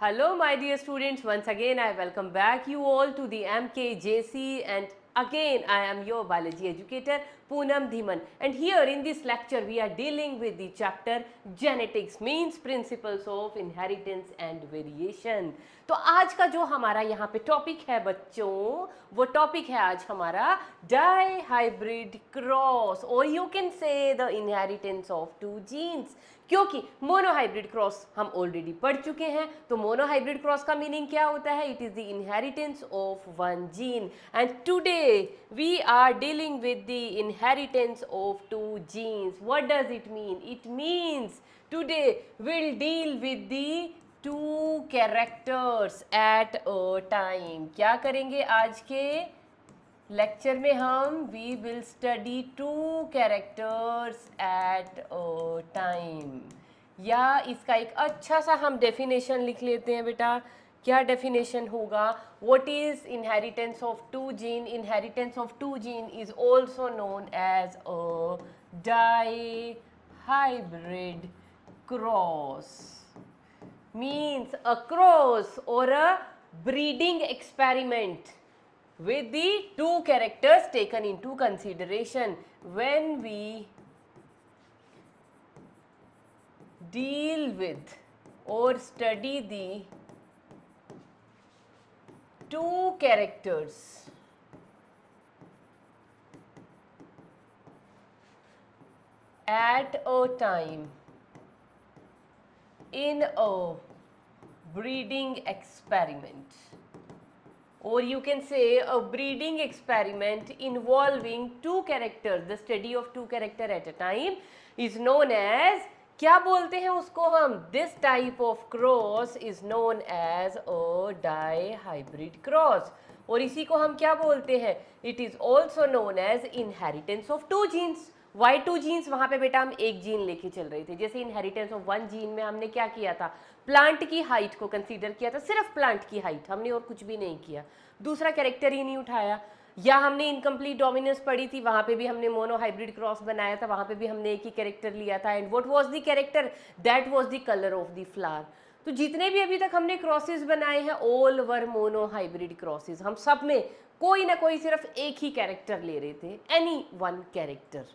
Hello, my dear students. Once again, I welcome back you all to the MKJC, and again, I am your biology educator, Poonam Dhiman. And here in this lecture, we are dealing with the chapter Genetics, means Principles of Inheritance and Variation. तो आज का जो हमारा यहाँ पे topic है बच्चों, वो टॉपिक है आज हमारा डाई हाइब्रिड क्रॉस, और you can say the inheritance of two genes, क्योंकि मोनोहाइब्रिड क्रॉस हम ऑलरेडी पढ़ चुके हैं। तो मोनोहाइब्रिड क्रॉस का मीनिंग क्या होता है? It is the inheritance of one gene, and today we are dealing with the inheritance of two genes. What does it mean? It means today will deal with the two characters at a time. क्या करेंगे आज के lecture में? हम we will study two characters at a time. या इसका एक अच्छा सा हम डेफिनेशन लिख लेते हैं बेटा. क्या डेफिनेशन होगा? What is inheritance of two gene? Inheritance of two gene is also known as a dihybrid cross. Means a cross or a breeding experiment with the two characters taken into consideration when we deal with or study the two characters at a time in a breeding experiment, or you can say a breeding experiment involving two characters. The study of two character at a time is known as, क्या बोलते हैं उसको हम? This type of cross is known as a dihybrid cross. और इसी को हम क्या बोलते हैं? It is also known as inheritance of two genes. Why two genes? वहां पे बेटा हम एक जीन लेके चल रहे थे. जैसे इनहेरिटेंस ऑफ वन जीन में हमने क्या किया था? प्लांट की हाइट को कंसीडर किया था, सिर्फ प्लांट की हाइट, हमने और कुछ भी नहीं किया, दूसरा कैरेक्टर ही नहीं उठाया. या हमने इनकम्प्लीट डोमिनेंस पढ़ी थी, वहां पे भी हमने मोनोहाइब्रिड क्रॉस बनाया था, वहां पे भी हमने एक ही कैरेक्टर लिया था. And what was the character? That was the colour of the flower. तो जितने भी अभी तक हमने क्रॉसेस बनाए हैं, ऑल वर मोनोहाइब्रिड क्रॉसेस. हम सब में कोई ना कोई सिर्फ एक ही कैरेक्टर ले रहे थे, any one character.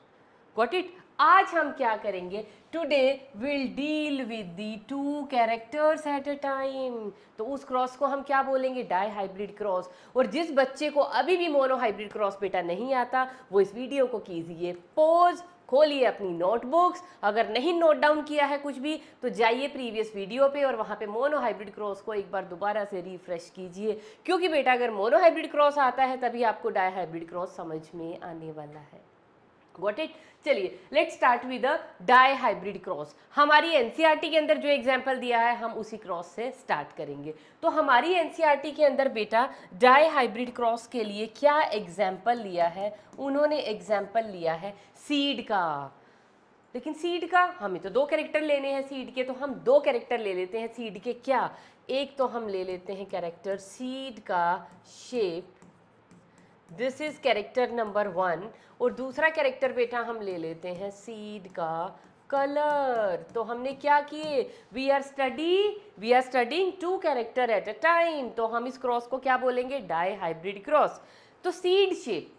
Got it? आज हम क्या करेंगे? Today will deal with the two characters at a time. तो उस क्रॉस को हम क्या बोलेंगे? Dihybrid cross. और जिस बच्चे को अभी भी मोनो हाइब्रिड क्रॉस बेटा नहीं आता, वो इस वीडियो को कीजिए पॉज, खोलिए अपनी नोटबुक्स. अगर नहीं नोट डाउन किया है कुछ भी, तो जाइए प्रीवियस वीडियो पे और वहाँ पे मोनो हाइब्रिड क्रॉस को एक बार दोबारा से रिफ्रेश कीजिए, क्योंकि बेटा अगर मोनो हाइब्रिड क्रॉस आता है तभी आपको डाई हाइब्रिड क्रॉस समझ में आने वाला है. Got it? चलिए let's start with the dihybrid cross. हमारी एनसीईआरटी के अंदर जो एग्जाम्पल दिया है, हम उसी क्रॉस से स्टार्ट करेंगे. तो हमारी एनसीईआरटी के अंदर बेटा डाई हाइब्रिड क्रॉस के लिए क्या एग्जाम्पल लिया है? उन्होंने एग्जाम्पल लिया है सीड का. लेकिन सीड का हमें तो दो कैरेक्टर लेने हैं सीड के, तो हम दो कैरेक्टर ले लेते हैं सीड के. क्या? एक तो हम ले लेते हैं कैरेक्टर सीड का shape, this is character number 1. और दूसरा कैरेक्टर बेटा हम ले लेते हैं सीड का कलर. तो हमने क्या किए? We are studying two character at a time. तो हम इस क्रॉस को क्या बोलेंगे? Dihybrid cross. तो सीड शेप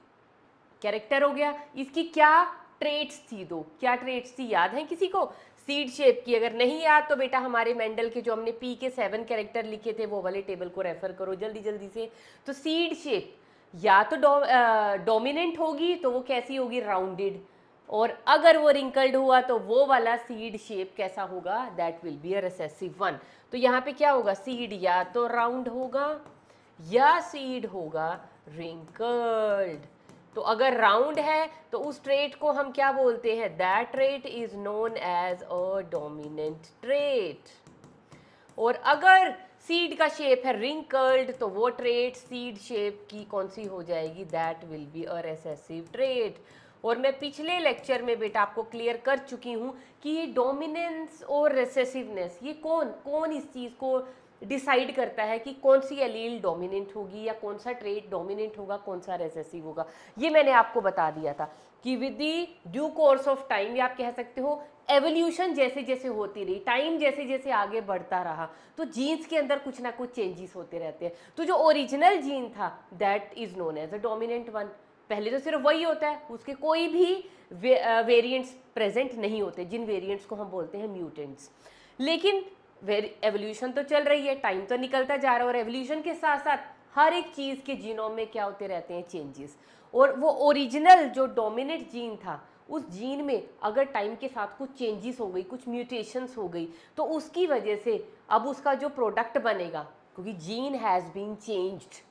कैरेक्टर हो गया. इसकी क्या ट्रेट्स थी? दो. क्या ट्रेट्स थी? याद है किसी को? सीड शेप की अगर नहीं याद तो बेटा हमारे मेंडल के जो हमने पी के 7 कैरेक्टर लिखे थे, वो वाले टेबल को रेफर करो जल्दी जल्दी से. तो सीड शेप या तो डोमिनेंट होगी, तो वो कैसी होगी? राउंडेड. और अगर वो रिंकल्ड हुआ तो वो वाला सीड शेप कैसा होगा? That will be a recessive one. तो यहाँ पे क्या होगा? सीड या तो राउंड होगा या सीड होगा रिंकल्ड. तो अगर राउंड है तो उस ट्रेट को हम क्या बोलते हैं? That trait is known as a dominant trait. और अगर सीड का शेप है रिंकल्ड, तो वो ट्रेट सीड शेप की कौन सी हो जाएगी? That will be a recessive trait. और मैं पिछले लेक्चर में बेटा आपको क्लियर कर चुकी हूँ कि ये डोमिनेंस और रिसेसिवनेस, ये कौन कौन इस चीज़ को डिसाइड करता है कि कौन सी एलील डोमिनेंट होगी या कौन सा ट्रेट डोमिनेंट होगा, कौन सा रिसेसिव होगा. ये मैंने आपको बता दिया था. कि with the due course of time, या आप कह सकते हो एवोल्यूशन जैसे जैसे होती रही, टाइम जैसे जैसे आगे बढ़ता रहा, तो जीन्स के अंदर कुछ ना कुछ चेंजेस होते रहते हैं। तो जो ओरिजिनल जीन था that is known as a dominant one. पहले तो सिर्फ वही होता है, उसके कोई भी वेरिएंट्स प्रेजेंट नहीं होते, जिन वेरिएंट्स को हम बोलते हैं म्यूटेंट्स। लेकिन एवोल्यूशन तो चल रही है, टाइम तो निकलता जा रहा है, और एवोल्यूशन के साथ साथ हर एक चीज़ के जीनोम में क्या होते रहते हैं, चेंजेस। और वो ओरिजिनल जो डोमिनेंट जीन था, उस जीन में अगर टाइम के साथ कुछ चेंजेस हो गई, कुछ म्यूटेशंस हो गई, तो उसकी वजह से अब उसका जो प्रोडक्ट बनेगा, क्योंकि जीन हैज़ बीन चेंज्ड,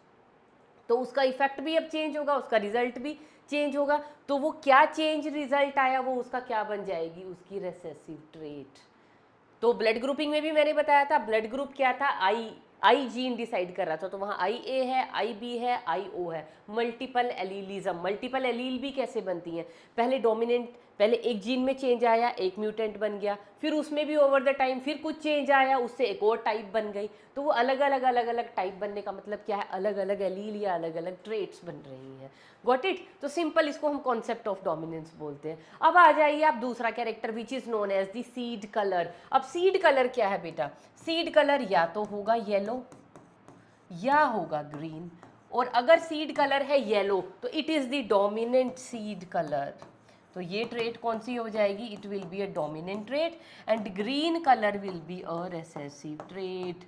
तो उसका इफेक्ट भी अब चेंज होगा, उसका रिजल्ट भी चेंज होगा। तो वो क्या चेंज रिजल्ट आया, वो उसका क्या बन जाएगी, उसकी रेसेसिव ट्रेट। तो ब्लड ग्रुपिंग में भी मैंने बताया था, ब्लड ग्रुप क्या था, आई जीन डिसाइड कर रहा था, तो वहाँ आई ए है, आई बी है, आई ओ है। मल्टीपल एलीलिज्म, मल्टीपल एलील भी कैसे बनती हैं, पहले डोमिनेंट, पहले एक जीन में चेंज आया, एक म्यूटेंट बन गया, फिर उसमें भी ओवर द टाइम फिर कुछ चेंज आया, उससे एक और टाइप बन गई। तो वो अलग अलग टाइप बनने का मतलब क्या है, अलग अलग एलील या अलग अलग ट्रेट्स बन रही हैं। Got it. तो सिंपल इसको हम कॉन्सेप्ट ऑफ डोमिनेंस बोलते हैं। अब आ जाइए आप दूसरा character which is known as the seed colour. अब सीड कलर क्या है बेटा, सीड कलर या तो होगा येलो या होगा ग्रीन, और अगर सीड कलर है येलो तो it is the dominant seed colour. तो ये ट्रेट कौन सी हो जाएगी, it will be a dominant trait, and green colour will be a recessive trait.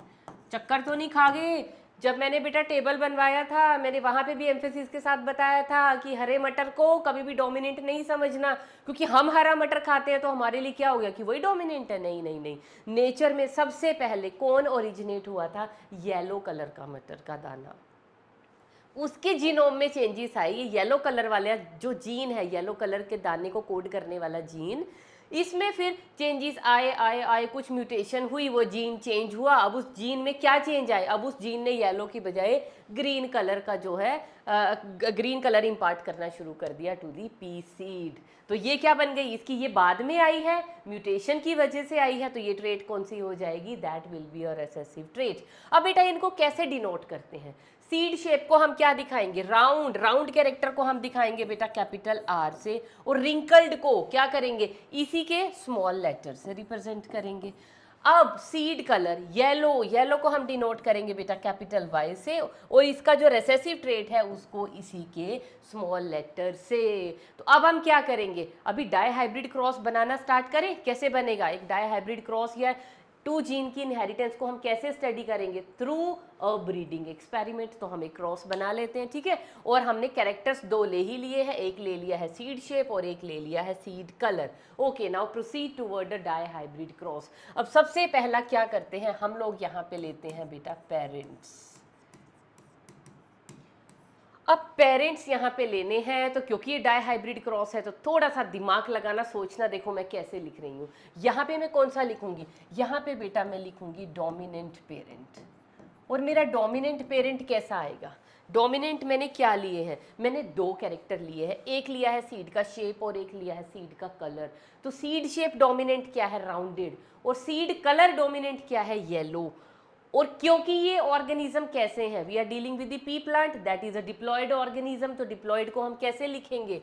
चक्कर तो नहीं खा गए, जब मैंने बेटा टेबल बनवाया था, मैंने वहाँ पे भी एम्फेसिस के साथ बताया था कि हरे मटर को कभी भी डोमिनेंट नहीं समझना, क्योंकि हम हरा मटर खाते हैं तो हमारे लिए क्या हो गया कि वही डोमिनेंट है। नहीं नहीं नहीं, नेचर में सबसे पहले कौन ओरिजिनेट हुआ था, येलो कलर का मटर का दाना, उसके जीनोम में चेंजेस आई। ये येलो कलर वाला जो जीन है, येलो कलर के दाने को कोड करने वाला जीन, इसमें फिर चेंजेस आए आए आए, कुछ म्यूटेशन हुई, वो जीन चेंज हुआ। अब उस जीन में क्या चेंज आए, अब उस जीन ने येलो की बजाय ग्रीन कलर का जो है ग्रीन कलर इम्पार्ट करना शुरू कर दिया टू दी पी सीड। तो ये क्या बन गई, इसकी ये बाद में आई है, म्यूटेशन की वजह से आई है, तो ये ट्रेट कौन सी हो जाएगी, that will be a recessive trait. अब बेटा इनको कैसे डिनोट करते हैं, सीड शेप को हम क्या दिखाएंगे, राउंड, राउंड कैरेक्टर को हम दिखाएंगे बेटा कैपिटल आर से, और रिंकल्ड को क्या करेंगे, इसी के स्मॉल लेटर से रिप्रेजेंट करेंगे। अब सीड कलर येलो, येलो को हम डिनोट करेंगे बेटा कैपिटल वाई से, और इसका जो रेसेसिव ट्रेट है उसको इसी के स्मॉल लेटर से। तो अब हम क्या करेंगे, अभी डाई हाइब्रिड क्रॉस बनाना स्टार्ट करें। कैसे बनेगा एक डाई हाइब्रिड क्रॉस, या टू जीन की इनहेरिटेंस को हम कैसे स्टडी करेंगे, थ्रू अ ब्रीडिंग एक्सपेरिमेंट। तो हम एक क्रॉस बना लेते हैं, ठीक है, और हमने कैरेक्टर्स दो ले ही लिए हैं, एक ले लिया है सीड शेप और एक ले लिया है seed colour. Okay, now proceed toward the dihybrid cross. अब सबसे पहला क्या करते हैं हम लोग, यहाँ पे लेते हैं बेटा पेरेंट्स। अब पेरेंट्स यहाँ पे लेने हैं, तो क्योंकि ये डाई हाइब्रिड क्रॉस है तो थोड़ा सा दिमाग लगाना, सोचना, देखो मैं कैसे लिख रही हूँ। यहाँ पे मैं कौन सा लिखूंगी, यहाँ पे बेटा मैं लिखूंगी डोमिनेंट पेरेंट। और मेरा डोमिनेंट पेरेंट कैसा आएगा, डोमिनेंट मैंने क्या लिए हैं, मैंने दो कैरेक्टर लिए हैं, एक लिया है सीड का शेप और एक लिया है सीड का कलर। तो सीड शेप डोमिनेंट क्या है, राउंडेड, और सीड कलर डोमिनेंट क्या है, येलो। और क्योंकि ये ऑर्गेनिज्म कैसे हैं, we are dealing with the pea plant, that is a diploid organism, तो डिप्लॉयड को हम कैसे लिखेंगे,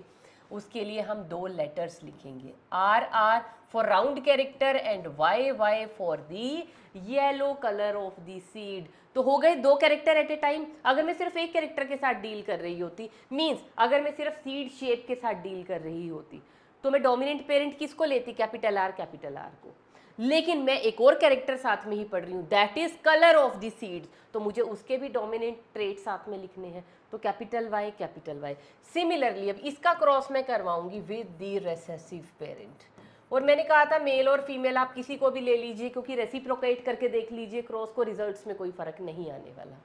उसके लिए हम दो लेटर्स लिखेंगे, R R for round character and Y Y for the yellow colour of the seed. तो हो गए दो कैरेक्टर एट ए टाइम। अगर मैं सिर्फ एक कैरेक्टर के साथ डील कर रही होती, मीन्स अगर मैं सिर्फ सीड शेप के साथ डील कर रही होती, तो मैं डोमिनेंट पेरेंट किसको लेती, कैपिटल आर को। लेकिन मैं एक और कैरेक्टर साथ में ही पढ़ रही हूँ, that is colour of the seeds, तो मुझे उसके भी डोमिनेंट ट्रेट साथ में लिखने हैं, तो capital Y capital Y. Similarly अब इसका क्रॉस मैं करवाऊंगी विद द रेसेसिव पेरेंट। और मैंने कहा था मेल और फीमेल आप किसी को भी ले लीजिए, क्योंकि रेसिप्रोकेट करके देख लीजिए क्रॉस को, रिजल्ट्स में कोई फर्क नहीं आने वाला।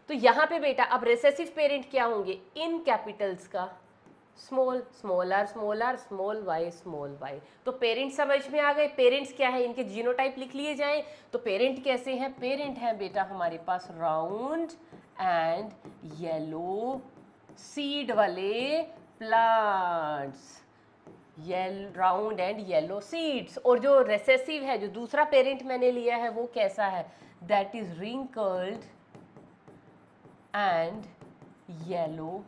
तो यहाँ पे बेटा अब रेसेसिव पेरेंट क्या होंगे, इन कैपिटल्स का small, small R small Y. तो पेरेंट समझ में आ गए, पेरेंट्स क्या है, इनके जीनोटाइप लिख लिए जाएं। तो पेरेंट कैसे हैं, पेरेंट हैं बेटा हमारे पास राउंड एंड येलो सीड वाले plants, round and yellow seeds. और जो रेसेसिव है, जो दूसरा पेरेंट मैंने लिया है, वो कैसा है, that is wrinkled and yellow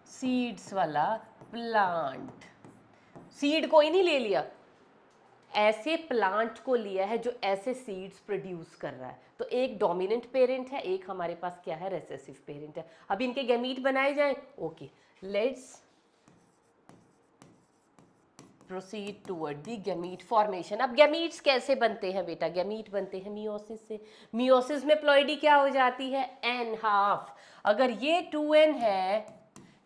seeds वाला प्लांट। सीड कोई नहीं ले लिया, ऐसे प्लांट को लिया है जो ऐसे सीड्स प्रोड्यूस कर रहा है। तो एक डोमिनेंट पेरेंट है, एक हमारे पास क्या है, रिसेसिव पेरेंट है। अब इनके गैमीट बनाए जाएं। Okay, let's proceed toward the gamete formation. अब गैमीट्स कैसे बनते हैं बेटा? गैमीट बनते हैं मियोसिस से। मियोसिस में प्लॉइडी क्या हो जाती है, एन हाफ। अगर ये 2n है,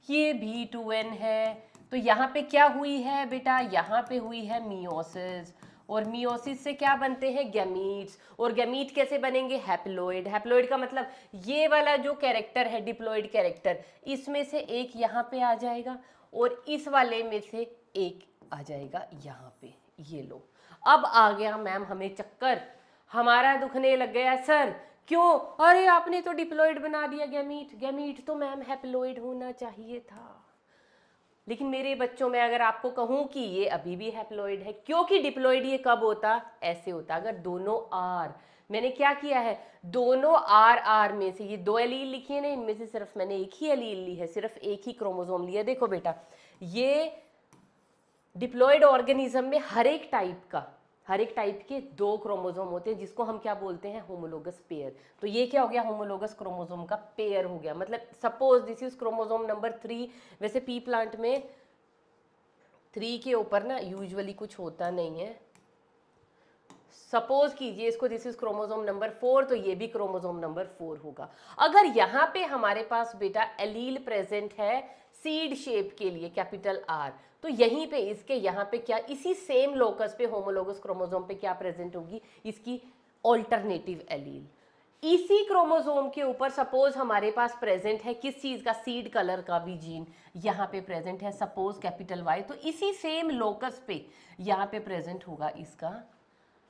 ये भी 2n है, तो यहाँ पे क्या हुई है बेटा, यहाँ पे हुई है मियोसिस। और मियोसिस से क्या बनते हैं, गैमीट्स। और गैमीट कैसे बनेंगे, हैप्लॉइड। हैप्लॉइड का मतलब ये वाला जो कैरेक्टर है, डिप्लॉइड कैरेक्टर, इसमें से एक यहाँ पे आ जाएगा और इस वाले में से एक आ जाएगा यहाँ पे। ये लो, अब आ गया मैम हमें चक्कर, हमारा दुखने लग गया सर। क्यों? अरे आपने तो डिप्लॉइड बना दिया गैमीट। गैमीट तो मैम हैप्लॉइड होना चाहिए था। लेकिन मेरे बच्चों में अगर आपको कहूं कि ये अभी भी हैप्लॉइड है, क्योंकि डिप्लॉइड ये कब होता, ऐसे होता अगर दोनों आर, मैंने क्या किया है, दोनों आर आर में से ये दो एलील लिखी है ना, इनमें से सिर्फ मैंने एक ही एलील ली है, सिर्फ एक ही क्रोमोसोम लिया। देखो बेटा, ये डिप्लॉइड ऑर्गेनिज्म में हर एक टाइप के दो क्रोमोसोम होते हैं, जिसको हम क्या बोलते हैं, होमोलोगस पेयर। तो ये क्या हो गया, होमोलोगस क्रोमोसोम का पेयर हो गया। मतलब suppose this is chromosome number 3। वैसे पी प्लांट में 3 के ऊपर ना यूजुअली कुछ होता नहीं है। सपोज कीजिए इसको, दिस इज क्रोमोसोम नंबर 4, तो ये भी क्रोमोसोम नंबर 4 होगा। अगर यहाँ पे हमारे पास बेटा एलील प्रेजेंट है सीड शेप के लिए, कैपिटल आर, तो यहीं पे इसके यहाँ पे क्या, इसी सेम लोकस पे होमोलोगस क्रोमोसोम पे क्या प्रेजेंट होगी, इसकी ऑल्टरनेटिव एलील। इसी क्रोमोसोम के ऊपर सपोज हमारे पास प्रेजेंट है किस चीज का, सीड कलर का भी जीन यहाँ पे प्रेजेंट है, सपोज कैपिटल वाई, तो इसी सेम लोकस पे यहाँ पे प्रेजेंट होगा इसका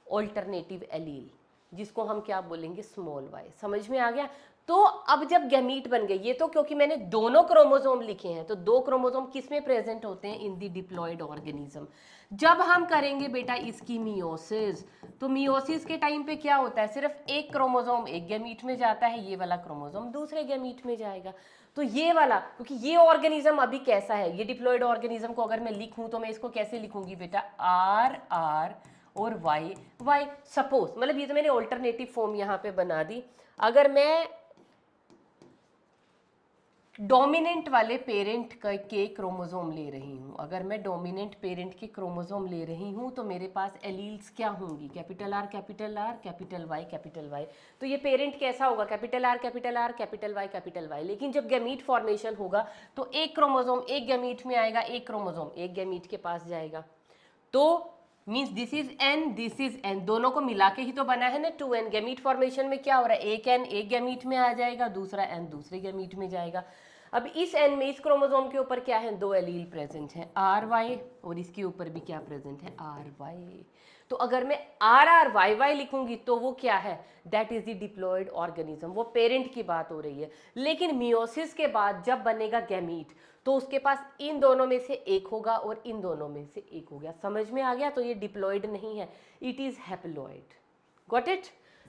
ऑल्टरनेटिव एलील, जिसको हम क्या बोलेंगे, स्मॉल वाई। समझ में आ गया? तो अब जब गैमीट बन गए, ये तो क्योंकि मैंने दोनों क्रोमोसोम लिखे हैं, तो दो क्रोमोसोम किस में प्रेजेंट होते हैं, इन दी डिप्लॉइड ऑर्गेनिज्म। जब हम करेंगे बेटा इसकी मियोसिस, तो मियोसिस के टाइम पे क्या होता है, सिर्फ एक क्रोमोसोम एक गैमीट में जाता है, ये वाला क्रोमोसोम दूसरे गैमीट में जाएगा। तो ये वाला, क्योंकि ये ऑर्गेनिज्म अभी कैसा है, ये डिप्लॉइड ऑर्गेनिज्म को अगर मैं लिखूं तो मैं इसको कैसे लिखूंगी बेटा, आर आर और वाई वाई। सपोज, मतलब ये तो मैंने ऑल्टरनेटिव फॉर्म यहाँ पे बना दी। अगर मैं डोमिनेंट वाले पेरेंट के क्रोमोसोम ले रही हूँ, अगर मैं डोमिनेंट पेरेंट के क्रोमोसोम ले रही हूँ, तो मेरे पास एलील्स क्या होंगी, capital R capital R, capital Y capital Y. तो ये पेरेंट कैसा होगा, capital R capital R, capital Y capital Y. लेकिन जब गैमीट फॉर्मेशन होगा तो एक क्रोमोसोम एक गैमीट में आएगा, एक क्रोमोसोम एक गैमीट के पास जाएगा। तो means this is an, this is an, दोनों को मिला के ही तो बना है ना 2n। गैमीट फॉर्मेशन में क्या हो रहा है, एक एन एक गैमीट में आ जाएगा, दूसरा एन दूसरे गैमीट में जाएगा। अब इस एन में, इस क्रोमोसोम के ऊपर क्या है, दो एलील प्रेजेंट है, आर वाई, और इसके ऊपर भी क्या प्रेजेंट है, आर वाई। तो अगर मैं आर आर वाई वाई लिखूंगी तो वो क्या है, that is the diploid organism, वो पेरेंट की बात हो रही है। लेकिन मियोसिस के बाद जब बनेगा गैमीट, तो उसके पास इन दोनों में से एक होगा और इन दोनों में से एक हो गया। समझ में आ गया? तो ये डिप्लॉइड नहीं है, it is haploid. Got it?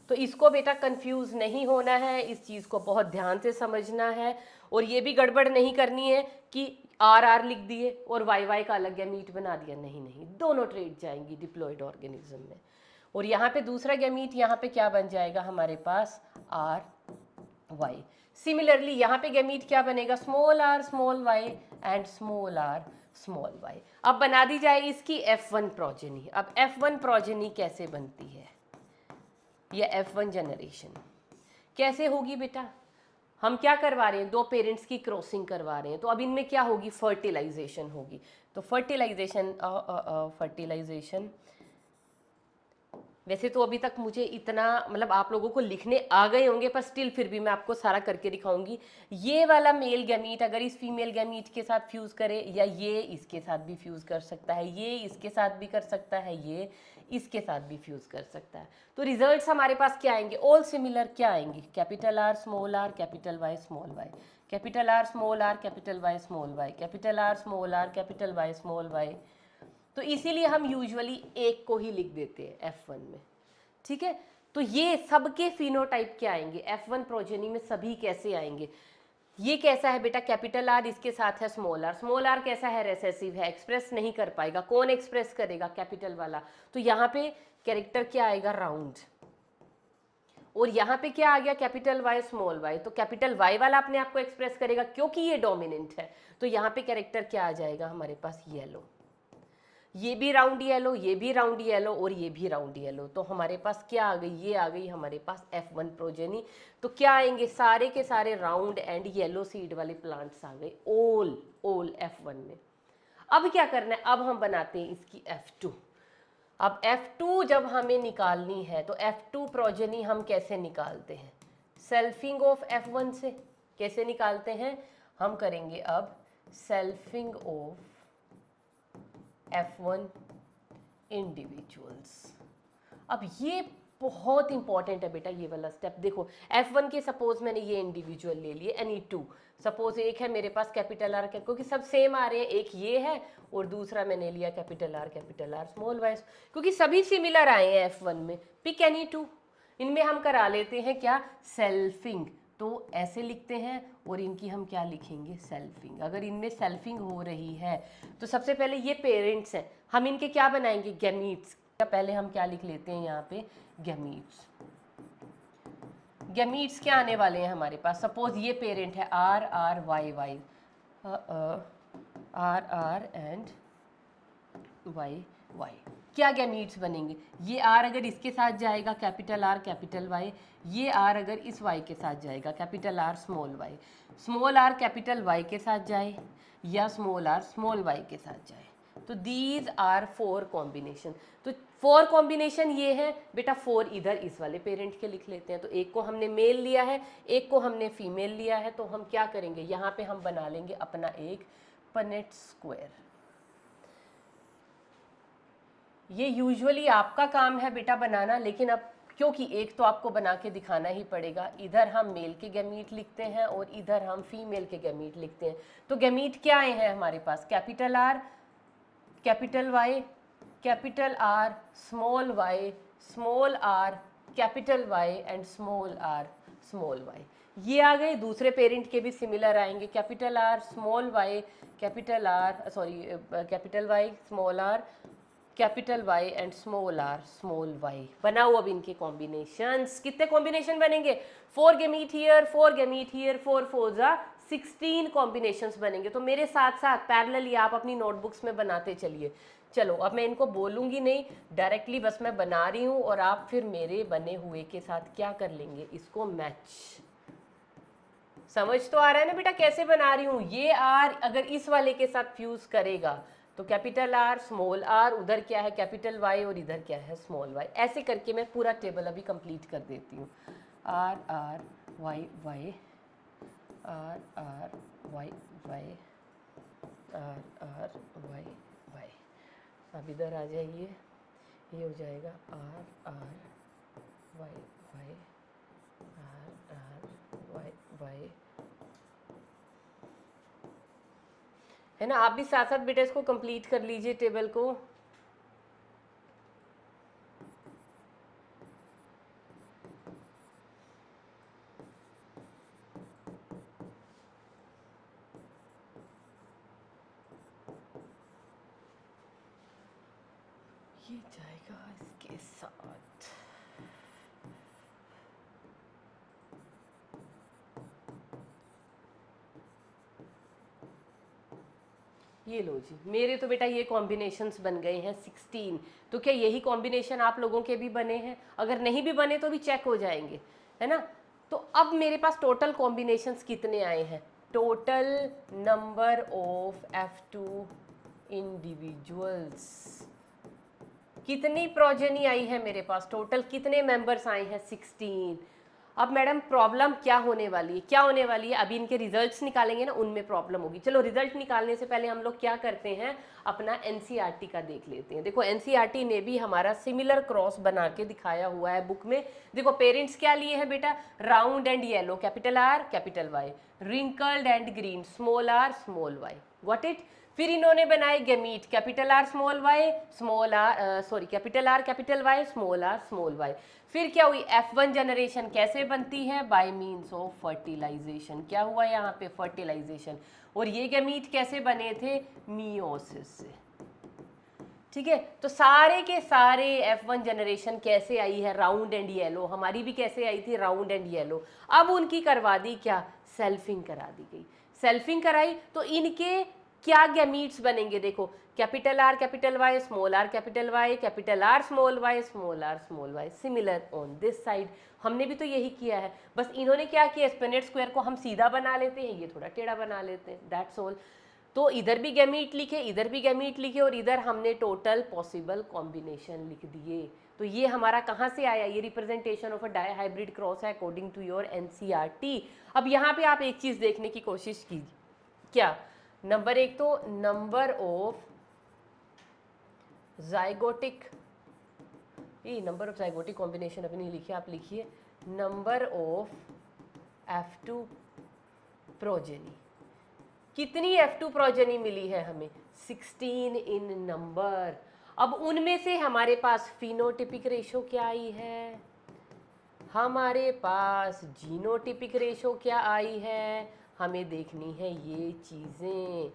तो इसको बेटा कंफ्यूज नहीं होना है, इस चीज़ को बहुत ध्यान से समझना है। और ये भी गड़बड़ नहीं करनी है कि आर आर लिख दिए और वाई वाई का अलग गैमीट बना दिया, नहीं नहीं, दोनों ट्रेड जाएंगी डिप्लॉइड ऑर्गेनिज्म में। और यहाँ पे दूसरा गैमीट, यहाँ पे क्या बन जाएगा हमारे पास, आर वाई। सिमिलरली यहाँ पे गैमीट क्या बनेगा, small R small Y and small R small Y. अब बना दी जाए इसकी F1 प्रोजेनी। अब F1 प्रोजेनी कैसे बनती है, या F1 जनरेशन कैसे होगी बेटा? हम क्या करवा रहे हैं, दो पेरेंट्स की क्रॉसिंग करवा रहे हैं, तो अब इनमें क्या होगी, फर्टिलाइजेशन होगी। तो फर्टिलाइजेशन वैसे तो अभी तक मुझे इतना, मतलब आप लोगों को लिखने आ गए होंगे, पर स्टिल फिर भी मैं आपको सारा करके दिखाऊंगी। ये वाला मेल गैमीट अगर इस फीमेल गैमीट के साथ फ्यूज करे, या ये इसके साथ भी फ्यूज कर सकता है, ये इसके साथ भी कर सकता है, ये इसके साथ भी फ्यूज कर सकता है, तो रिजल्ट्स हमारे पास क्या आएंगे, ऑल सिमिलर क्या आएंगे, capital R small R capital Y small Y, capital R small R capital Y small Y, capital R small R capital Y small Y. तो इसीलिए हम यूजुअली एक को ही लिख देते हैं F1 में, ठीक है। तो ये सबके फिनोटाइप क्या आएंगे, F1 प्रोजेनी में सभी कैसे आएंगे, ये कैसा है बेटा, कैपिटल आर, इसके साथ है स्मॉल आर। स्मॉल आर कैसा है, रेसेसिव है, एक्सप्रेस नहीं कर पाएगा। कौन एक्सप्रेस करेगा, कैपिटल वाला। तो यहाँ पे कैरेक्टर क्या आएगा, राउंड। और यहाँ पे क्या आ गया, कैपिटल वाई स्मॉल वाई। तो कैपिटल वाई वाला अपने आप को एक्सप्रेस करेगा क्योंकि ये डोमिनेंट है। तो यहाँ पे कैरेक्टर क्या आ जाएगा हमारे पास, येलो। ये भी राउंड येलो, ये भी राउंड येलो, और ये भी राउंड येलो। तो हमारे पास क्या आ गई, ये आ गई हमारे पास F1 प्रोजेनी। तो क्या आएंगे, सारे के सारे राउंड एंड येलो सीड वाले प्लांट्स आ गए, ओल F1 में। अब क्या करना है, अब हम बनाते हैं इसकी F2। अब F2 जब हमें निकालनी है तो F2 प्रोजेनी हम कैसे निकालते हैं, सेल्फिंग ऑफ F1 से। कैसे निकालते हैं, हम करेंगे अब सेल्फिंग ऑफ F1 इंडिविजुअल्स। अब ये बहुत इंपॉर्टेंट है बेटा, ये वाला स्टेप। देखो F1 के सपोज मैंने ये इंडिविजुअल ले लिए, एनी टू। सपोज एक है मेरे पास कैपिटल आर, क्योंकि सब सेम आ रहे हैं, एक ये है और दूसरा मैंने लिया कैपिटल आर स्मॉल वाई, क्योंकि सभी सिमिलर आए हैं F1 में। पिक एनी टू, इनमें हम करा लेते हैं क्या, सेल्फिंग। तो ऐसे लिखते हैं, और इनकी हम क्या लिखेंगे, सेल्फिंग। अगर इनमें सेल्फिंग हो रही है तो सबसे पहले ये पेरेंट्स हैं, हम इनके क्या बनाएंगे, गैमीट्स। पहले हम क्या लिख लेते हैं यहाँ पे, गैमीट्स। गैमीट्स क्या आने वाले हैं हमारे पास, सपोज ये पेरेंट है R R Y Y, R R and Y Y. क्या गैमीट्स बनेंगे, ये आर अगर इसके साथ जाएगा कैपिटल आर कैपिटल वाई, ये आर अगर इस वाई के साथ जाएगा capital R small Y, small R capital Y के साथ जाए या स्मॉल आर स्मॉल वाई के साथ जाए। तो दीज आर 4 कॉम्बिनेशन। तो 4 कॉम्बिनेशन ये है बेटा, 4 इधर इस वाले पेरेंट के लिख लेते हैं। तो एक को हमने मेल लिया है, एक को हमने फीमेल लिया है। तो हम क्या करेंगे, यहाँ पे हम बना लेंगे अपना एक पनेट स्क्वायर। ये यूजुअली आपका काम है बेटा बनाना, लेकिन अब क्योंकि एक तो आपको बना के दिखाना ही पड़ेगा। इधर हम मेल के गैमीट लिखते हैं और इधर हम फीमेल के गैमीट लिखते हैं। तो गैमीट क्या आए हैं हमारे पास, capital R capital Y capital R small R capital Y and small R small Y. ये आ गए। दूसरे पेरेंट के भी सिमिलर आएंगे, capital R small Y capital R capital Y small R capital Y and small R small Y. बनाओ अब इनके कॉम्बिनेशंस। कितने कॉम्बिनेशन बनेंगे, 4 गैमीट हियर 4 गैमीट हियर, 4 4 जा 16 कॉम्बिनेशंस बनेंगे। तो मेरे साथ साथ पैरेलली आप अपनी नोटबुक्स में बनाते चलिए। चलो अब मैं इनको बोलूँगी नहीं, डायरेक्टली बस मैं बना रही हूँ और आप फिर मेरे बने हुए के साथ क्या कर लेंगे, इसको मैच। समझ तो आ रहा है ना बेटा कैसे बना रही हूँ। ये आर अगर इस वाले के साथ फ्यूज करेगा तो कैपिटल आर स्मॉल आर, उधर क्या है कैपिटल वाई और इधर क्या है स्मॉल वाई। ऐसे करके मैं पूरा टेबल अभी कंप्लीट कर देती हूँ। R R Y Y, R R Y Y, R R Y Y. अब इधर आ जाइए, ये हो जाएगा R R Y Y, R R Y Y, है ना। आप भी साथ साथ बेटा इसको कंप्लीट कर लीजिए टेबल को। ये जाएगा इसके साथ। ये लो जी, मेरे तो बेटा ये कॉम्बिनेशंस बन गए हैं 16। तो क्या यही कॉम्बिनेशन आप लोगों के भी बने हैं? अगर नहीं भी बने तो भी चेक हो जाएंगे, है ना। तो अब मेरे पास टोटल कॉम्बिनेशंस कितने आए हैं, total number of F2 individuals. कितनी प्रोजेनी आई है मेरे पास, टोटल कितने मेंबर्स आए हैं, 16। अब मैडम प्रॉब्लम क्या होने वाली है, क्या होने वाली है, अभी इनके रिजल्ट्स निकालेंगे ना, उनमें प्रॉब्लम होगी। चलो रिजल्ट निकालने से पहले हम लोग क्या करते हैं, अपना एनसीईआरटी का देख लेते हैं। देखो एनसीईआरटी ने भी हमारा सिमिलर क्रॉस बना के दिखाया हुआ है बुक में। देखो पेरेंट्स क्या लिए हैं बेटा, round and yellow capital R capital Y, wrinkled and green small R small Y. Got it. फिर इन्होंने बनाए gamete, capital R small Y, small R, sorry capital R capital Y, small R small Y. फिर क्या हुई, F1 generation कैसे बनती है, bye means of fertilisation. क्या हुआ यहाँ पे, फर्टिलाइजेशन। और ये गैमीट कैसे बने थे, मियोसिस से। ठीक है, तो सारे के सारे F1 जनरेशन कैसे आई है, राउंड एंड येलो। हमारी भी कैसे आई थी, राउंड एंड येलो। अब उनकी करवा दी क्या, सेल्फिंग करा दी गई। सेल्फिंग कराई तो इनके क्या गैमीट्स बनेंगे, देखो capital R capital Y, small R capital Y, capital R small Y, small R small Y. Similar on this side, हमने भी तो यही किया है, बस इन्होंने क्या किया, स्पेनेट स्क्वायर को हम सीधा बना लेते हैं, ये थोड़ा टेढ़ा बना लेते हैं, दैट्स ऑल। तो इधर भी गैमीट लिखे, इधर भी गैमीट लिखे, और इधर हमने टोटल पॉसिबल कॉम्बिनेशन लिख दिए। तो ये हमारा कहाँ से आया, ये representation of a dihybrid cross है अकॉर्डिंग टू योर एनसीईआरटी। अब यहाँ पे आप एक चीज़ देखने की कोशिश कीजिए, क्या, नंबर एक तो नंबर ऑफ जाइगोटिक, ये नंबर ऑफ जाइगोटिक कॉम्बिनेशन अभी नहीं लिखिए, आप लिखिए नंबर ऑफ F2 प्रोजेनी। कितनी F2 प्रोजेनी मिली है हमें, 16 इन नंबर। अब उनमें से हमारे पास फिनोटिपिक रेशो क्या आई है, हमारे पास जीनोटिपिक रेशो क्या आई है, हमें देखनी है ये चीज़ें।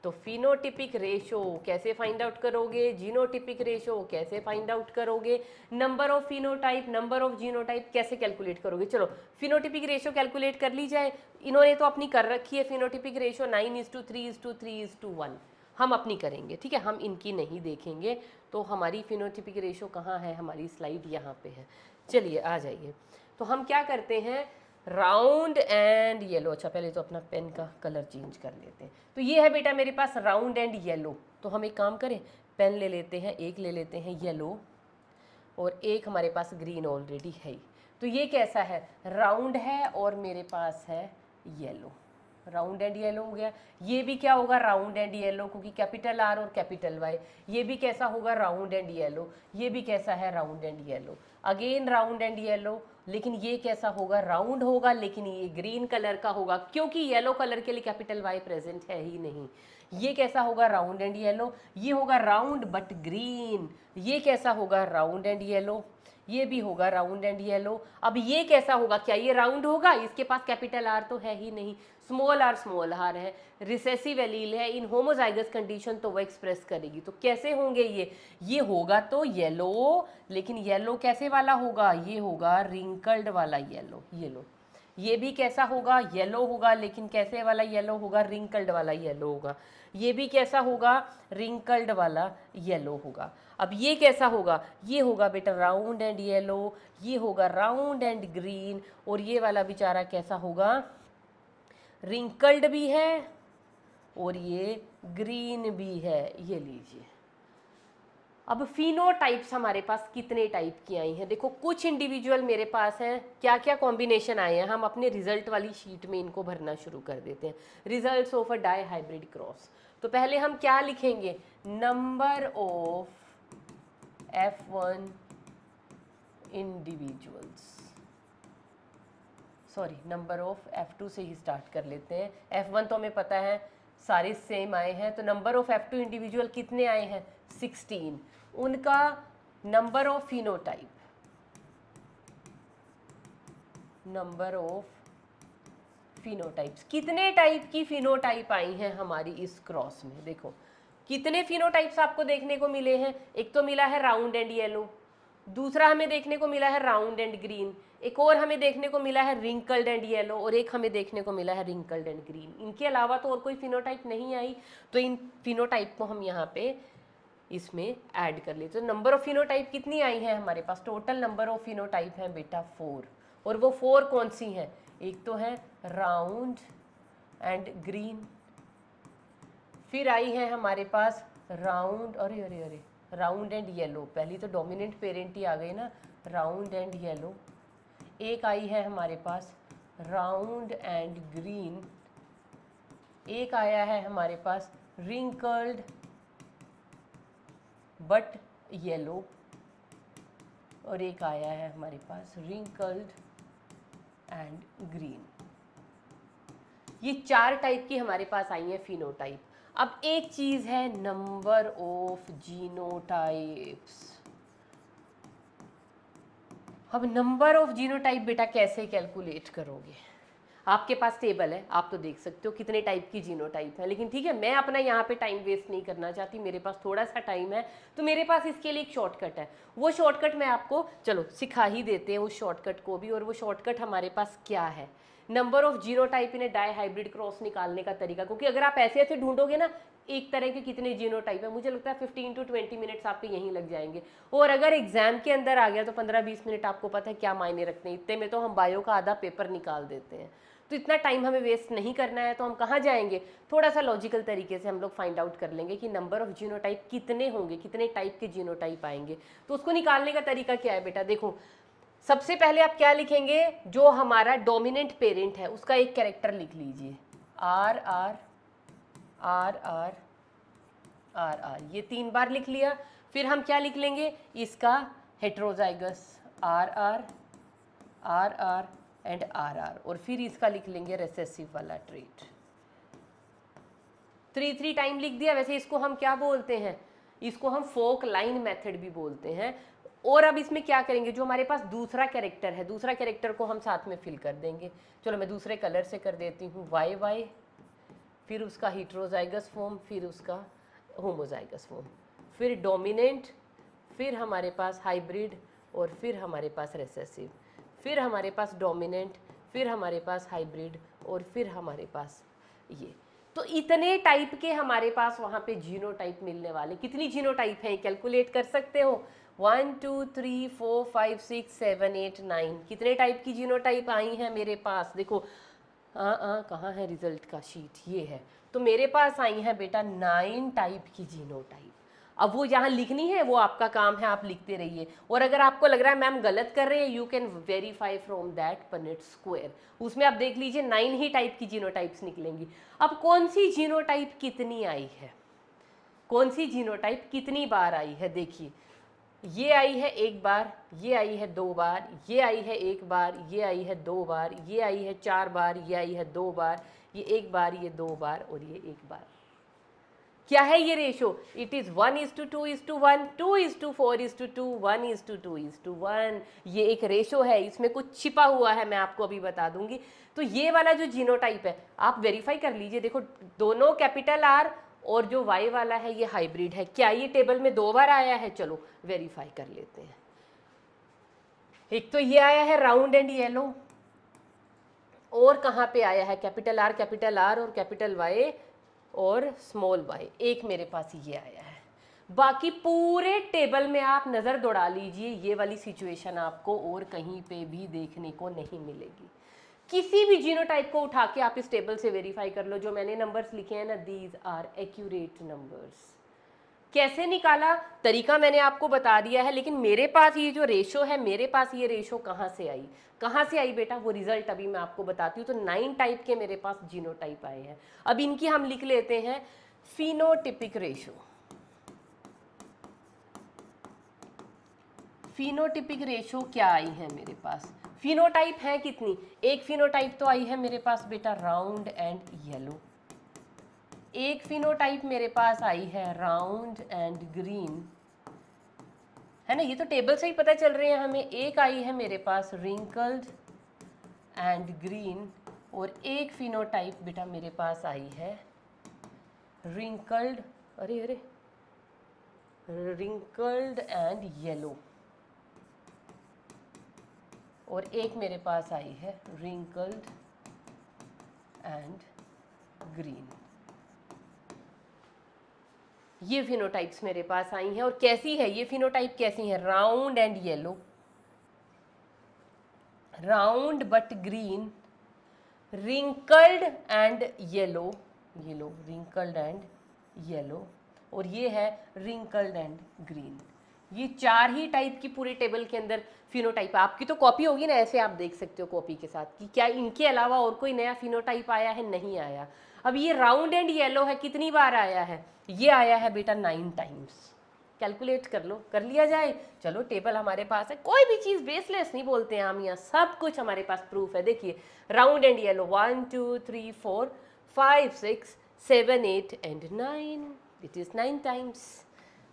तो फिनोटिपिक रेशो कैसे फाइंड आउट करोगे, जीनोटिपिक रेशो कैसे फाइंड आउट करोगे, number of phenotype, number of genotype कैसे कैलकुलेट करोगे। चलो फिनोटिपिक रेशो कैलकुलेट कर ली जाए। इन्होंने तो अपनी कर रखी है फिनोटिपिक रेशो 9:3:3:1, हम अपनी करेंगे, ठीक है, हम इनकी नहीं देखेंगे। तो हमारी फिनोटिपिक रेशो कहाँ है, हमारी स्लाइड यहाँ पे है, चलिए आ जाइए। तो हम क्या करते हैं, राउंड एंड येलो। अच्छा पहले तो अपना पेन का कलर चेंज कर लेते हैं। तो ये है बेटा मेरे पास राउंड एंड येलो। तो हम एक काम करें, पेन ले लेते हैं, एक ले लेते हैं येलो और एक हमारे पास ग्रीन ऑलरेडी है ही। तो ये कैसा है, राउंड है और मेरे पास है येलो, राउंड एंड येलो हो गया। ये भी क्या होगा, राउंड एंड येलो, क्योंकि कैपिटल आर और कैपिटल वाई। ये भी कैसा होगा, राउंड एंड येलो। ये भी कैसा है, round and yellow. Again round and yellow, लेकिन ये कैसा होगा, राउंड होगा, लेकिन ये ग्रीन कलर का होगा, क्योंकि येलो कलर के लिए कैपिटल वाई प्रेजेंट है ही नहीं। ये कैसा होगा, राउंड एंड येलो। ये होगा राउंड बट ग्रीन। ये कैसा होगा, राउंड एंड येलो। ये भी होगा राउंड एंड येलो। अब ये कैसा होगा, क्या ये राउंड होगा, इसके पास कैपिटल आर तो है ही नहीं, स्मॉल आर है, रिसेसिव एलील है, इन होमोजाइगस कंडीशन तो वो एक्सप्रेस करेगी। तो कैसे होंगे ये होगा तो येलो, लेकिन येलो कैसे वाला होगा, ये होगा रिंकल्ड वाला येलो। येलो ये भी कैसा होगा, येलो होगा, लेकिन कैसे वाला येलो होगा, रिंकल्ड वाला येलो होगा। ये भी कैसा होगा, रिंकल्ड वाला येलो होगा। अब ये कैसा होगा, ये होगा बेटा राउंड एंड येलो, ये होगा राउंड एंड ग्रीन, और ये वाला बेचारा कैसा होगा, रिंकल्ड भी है और ये ग्रीन भी है। ये लीजिए। अब फिनोटाइप्स हमारे पास कितने टाइप की आई हैं, देखो कुछ इंडिविजुअल मेरे पास हैं, क्या क्या कॉम्बिनेशन आए हैं, हम अपने रिजल्ट वाली शीट में इनको भरना शुरू कर देते हैं। Results of a dihybrid cross. तो पहले हम क्या लिखेंगे, number of F1 individuals, sorry number of F2 से ही स्टार्ट कर लेते हैं। F1 तो हमें पता है सारे सेम आए हैं, तो नंबर ऑफ F2 इंडिविजुअल कितने आए हैं, 16। उनका number of phenotype, number of phenotypes, कितने टाइप की फिनोटाइप आई हैं हमारी इस क्रॉस में। देखो कितने फिनोटाइप्स आपको देखने को मिले हैं, एक तो मिला है राउंड एंड येलो, दूसरा हमें देखने को मिला है राउंड एंड ग्रीन, एक और हमें देखने को मिला है रिंकल्ड एंड येलो, और एक हमें देखने को मिला है रिंकल्ड एंड ग्रीन। इनके अलावा तो और कोई फिनोटाइप नहीं आई। तो इन फिनोटाइप को हम यहाँ पे इसमें ऐड कर लेते। तो नंबर ऑफ फिनोटाइप कितनी आई है हमारे पास, टोटल नंबर ऑफ फिनोटाइप है बेटा 4। और वो 4 कौन सी हैं, एक तो है राउंड एंड ग्रीन, फिर आई है हमारे पास राउंड, अरे अरे अरे राउंड एंड येलो, पहली तो डोमिनेंट पेरेंट ही आ गई ना, राउंड एंड येलो। एक आई है हमारे पास राउंड एंड ग्रीन, एक आया है हमारे पास रिंकल्ड बट येलो, और एक आया है हमारे पास रिंकल्ड एंड ग्रीन। ये 4 टाइप की हमारे पास आई है फिनोटाइप। अब एक चीज है नंबर ऑफ जीनोटाइप्स। अब नंबर ऑफ जीनोटाइप बेटा कैसे कैलकुलेट करोगे? आपके पास टेबल है, आप तो देख सकते हो कितने टाइप की जीनोटाइप है, लेकिन ठीक है मैं अपना यहाँ पे टाइम वेस्ट नहीं करना चाहती, मेरे पास थोड़ा सा टाइम है, तो मेरे पास इसके लिए एक शॉर्टकट है। वो शॉर्टकट मैं आपको चलो सिखा ही देते हैं उस शॉर्टकट को भी। और वो शॉर्टकट हमारे पास क्या है? Number of genotype in a dihybrid cross निकालने का तरीका। क्योंकि अगर आप ऐसे ऐसे ढूंढोगे ना एक तरह के कितने जीनोटाइप है, मुझे लगता है 15 to 20 मिनट्स आपके यहीं लग जाएंगे। और अगर एग्जाम के अंदर आ गया तो 15-20 मिनट आपको पता है क्या मायने रखते हैं, इतने में तो हम बायो का आधा पेपर निकाल देते हैं। तो इतना टाइम हमें वेस्ट नहीं करना है, तो हम कहाँ जाएंगे, थोड़ा सा लॉजिकल तरीके से हम लोग फाइंड आउट कर लेंगे कि नंबर ऑफ जीनोटाइप कितने होंगे, कितने टाइप के जीनोटाइप आएंगे। तो उसको निकालने का तरीका क्या है बेटा? देखो सबसे पहले आप क्या लिखेंगे, जो हमारा डोमिनेंट पेरेंट है उसका एक कैरेक्टर लिख लीजिए, R R R R R R, ये 3 बार लिख लिया। फिर हम क्या लिख लेंगे, इसका heterozygous R R R R and R R, और फिर इसका लिख लेंगे रिसेसिव वाला ट्रेट। 3 टाइम लिख दिया। वैसे इसको हम क्या बोलते हैं, इसको हम फोक लाइन मेथड भी बोलते हैं। और अब इसमें क्या करेंगे, जो हमारे पास दूसरा कैरेक्टर है, दूसरा कैरेक्टर को हम साथ में फिल कर देंगे। चलो मैं दूसरे कलर से कर देती हूँ, वाई वाई, फिर उसका हेट्रोजाइगस फॉर्म, फिर उसका होमोजाइगस फॉर्म, फिर डोमिनेंट, फिर हमारे पास हाइब्रिड, और फिर हमारे पास रिसेसिव, फिर हमारे पास डोमिनेंट, फिर हमारे पास हाइब्रिड, और फिर हमारे पास ये। तो इतने टाइप के हमारे पास वहाँ पे जीनोटाइप मिलने वाले। कितनी जीनोटाइप हैं कैलकुलेट कर सकते हो? 1 2 3 4 5 6 7 8 9, कितने टाइप की जीनोटाइप आई हैं मेरे पास? देखो कहाँ है रिजल्ट का शीट, ये है। तो मेरे पास आई है बेटा 9 टाइप की जीनोटाइप। अब वो यहाँ लिखनी है, वो आपका काम है, आप लिखते रहिए। और अगर आपको लग रहा है मैम गलत कर रहे हैं, you can verify from that Punnett square, उसमें आप देख लीजिए 9 ही टाइप की जीनोटाइप्स निकलेंगी। अब कौन सी जीनोटाइप कितनी आई है, कौन सी जीनोटाइप कितनी बार आई है? देखिए ये आई है 1 बार, ये आई है 2 बार, ये आई है 1 बार, ये आई है 2 बार, ये आई है 4 बार, ये आई है 2 बार, ये 1 बार, ये 2 बार, और ये 1 बार। क्या है ये रेशो? It is 1:2:1, 2:4:2, 1:2:1। ये एक रेशो है, इसमें कुछ छिपा हुआ है, मैं आपको अभी बता दूंगी। तो ये वाला जो जीनोटाइप है आप वेरीफाई कर लीजिए। देखो दोनों कैपिटल आर, और जो वाई वाला है ये हाइब्रिड है। क्या ये टेबल में 2 बार आया है? चलो वेरीफाई कर लेते हैं। एक तो ये आया है राउंड एंड येलो, और कहाँ पे आया है कैपिटल आर और कैपिटल वाई और स्मॉल वाई, एक मेरे पास ये आया है। बाकी पूरे टेबल में आप नज़र दौड़ा लीजिए, ये वाली सिचुएशन आपको और कहीं पे भी देखने को नहीं मिलेगी। किसी भी जीनोटाइप को उठा के आप इस टेबल से वेरीफाई कर लो। जो मैंने नंबर्स लिखे हैं ना, दीज आर एक्यूरेट नंबर्स। कैसे निकाला, तरीका मैंने आपको बता दिया है, लेकिन मेरे पास ये जो रेशो है, मेरे पास ये रेशो कहाँ से आई? कहाँ से आई बेटा? वो रिजल्ट अभी मैं आपको बताती हूँ। तो 9 टाइप के मेरे पास जीनोटाइप आए हैं। अब इनकी हम लिख लेते हैं फिनोटिपिक रेशो। फिनोटिपिक रेशो क्या आई है मेरे पास? फिनोटाइप है कितनी? एक फिनोटाइप तो आई है मेरे पास बेटा राउंड एंड येलो, एक फिनोटाइप मेरे पास आई है राउंड एंड ग्रीन, है ना, ये तो टेबल से ही पता चल रहे हैं हमें। एक आई है मेरे पास रिंकल्ड एंड ग्रीन, और एक फिनोटाइप बेटा मेरे पास आई है रिंकल्ड, अरे अरे रिंकल्ड एंड येलो, और एक मेरे पास आई है रिंकल्ड एंड ग्रीन। ये फिनोटाइप्स मेरे पास आई हैं। और कैसी है ये फिनोटाइप, कैसी है? Round and yellow, round but green, wrinkled and yellow, yellow wrinkled and yellow, और ये है रिंकल्ड एंड ग्रीन। ये 4 ही टाइप की पूरे टेबल के अंदर फिनोटाइप। आपकी तो कॉपी होगी ना, ऐसे आप देख सकते हो कॉपी के साथ कि क्या इनके अलावा और कोई नया फिनोटाइप आया है, नहीं आया। अब ये राउंड एंड येलो है, कितनी बार आया है? ये आया है बेटा 9 टाइम्स। कैलकुलेट कर लो, कर लिया जाए। चलो टेबल हमारे पास है, कोई भी चीज़ बेसलेस नहीं बोलते हैं हम यहाँ, सब कुछ हमारे पास प्रूफ है। देखिए round and yellow 1 2 3 4 5 6 7, 8 and 9, it is 9 times.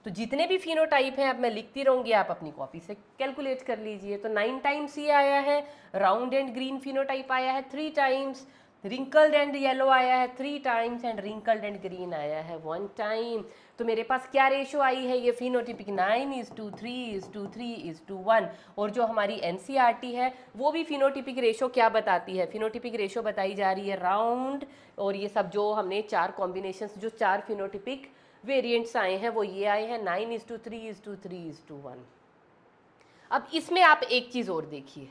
तो जितने भी फिनोटाइप हैं अब मैं लिखती रहूँगी, आप अपनी कॉपी से कैलकुलेट कर लीजिए। तो 9 टाइम्स ये आया है, राउंड एंड ग्रीन फिनोटाइप आया है 3 टाइम्स, रिंकल्ड एंड येलो आया है 3 times and wrinkled and green आया है 1 टाइम। तो मेरे पास क्या रेशो आई है, ये फिनोटिपिक 9:3:3:1। और जो हमारी एनसीईआरटी है वो भी फिनोटिपिक रेशो क्या बताती है, फिनोटिपिक रेशो बताई जा रही है राउंड, और ये सब जो हमने 4 कॉम्बिनेशंस, जो 4 फिनोटिपिक वेरिएंट्स आए हैं वो ये आए हैं 9:3:3:1। अब इसमें आप एक चीज़ और देखिए,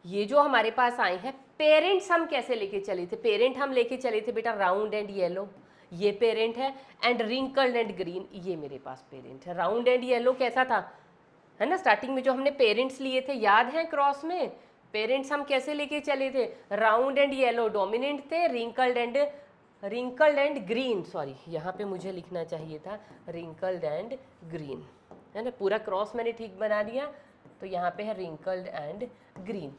ये जो हमारे पास आए हैं पेरेंट्स हम कैसे लेके चले थे, पेरेंट हम लेके चले थे बेटा राउंड एंड येलो, ये पेरेंट है, एंड रिंकल्ड एंड ग्रीन ये मेरे पास पेरेंट है। राउंड एंड येलो कैसा था, है ना, स्टार्टिंग में जो हमने पेरेंट्स लिए थे याद है, क्रॉस में पेरेंट्स हम कैसे लेके चले थे, राउंड एंड येलो डोमिनेंट थे, रिंकल्ड एंड ग्रीन, सॉरी यहाँ पे मुझे लिखना चाहिए था रिंकल्ड एंड ग्रीन, है ना, पूरा क्रॉस मैंने ठीक बना दिया, तो यहाँ पे है रिंकल्ड एंड ग्रीन।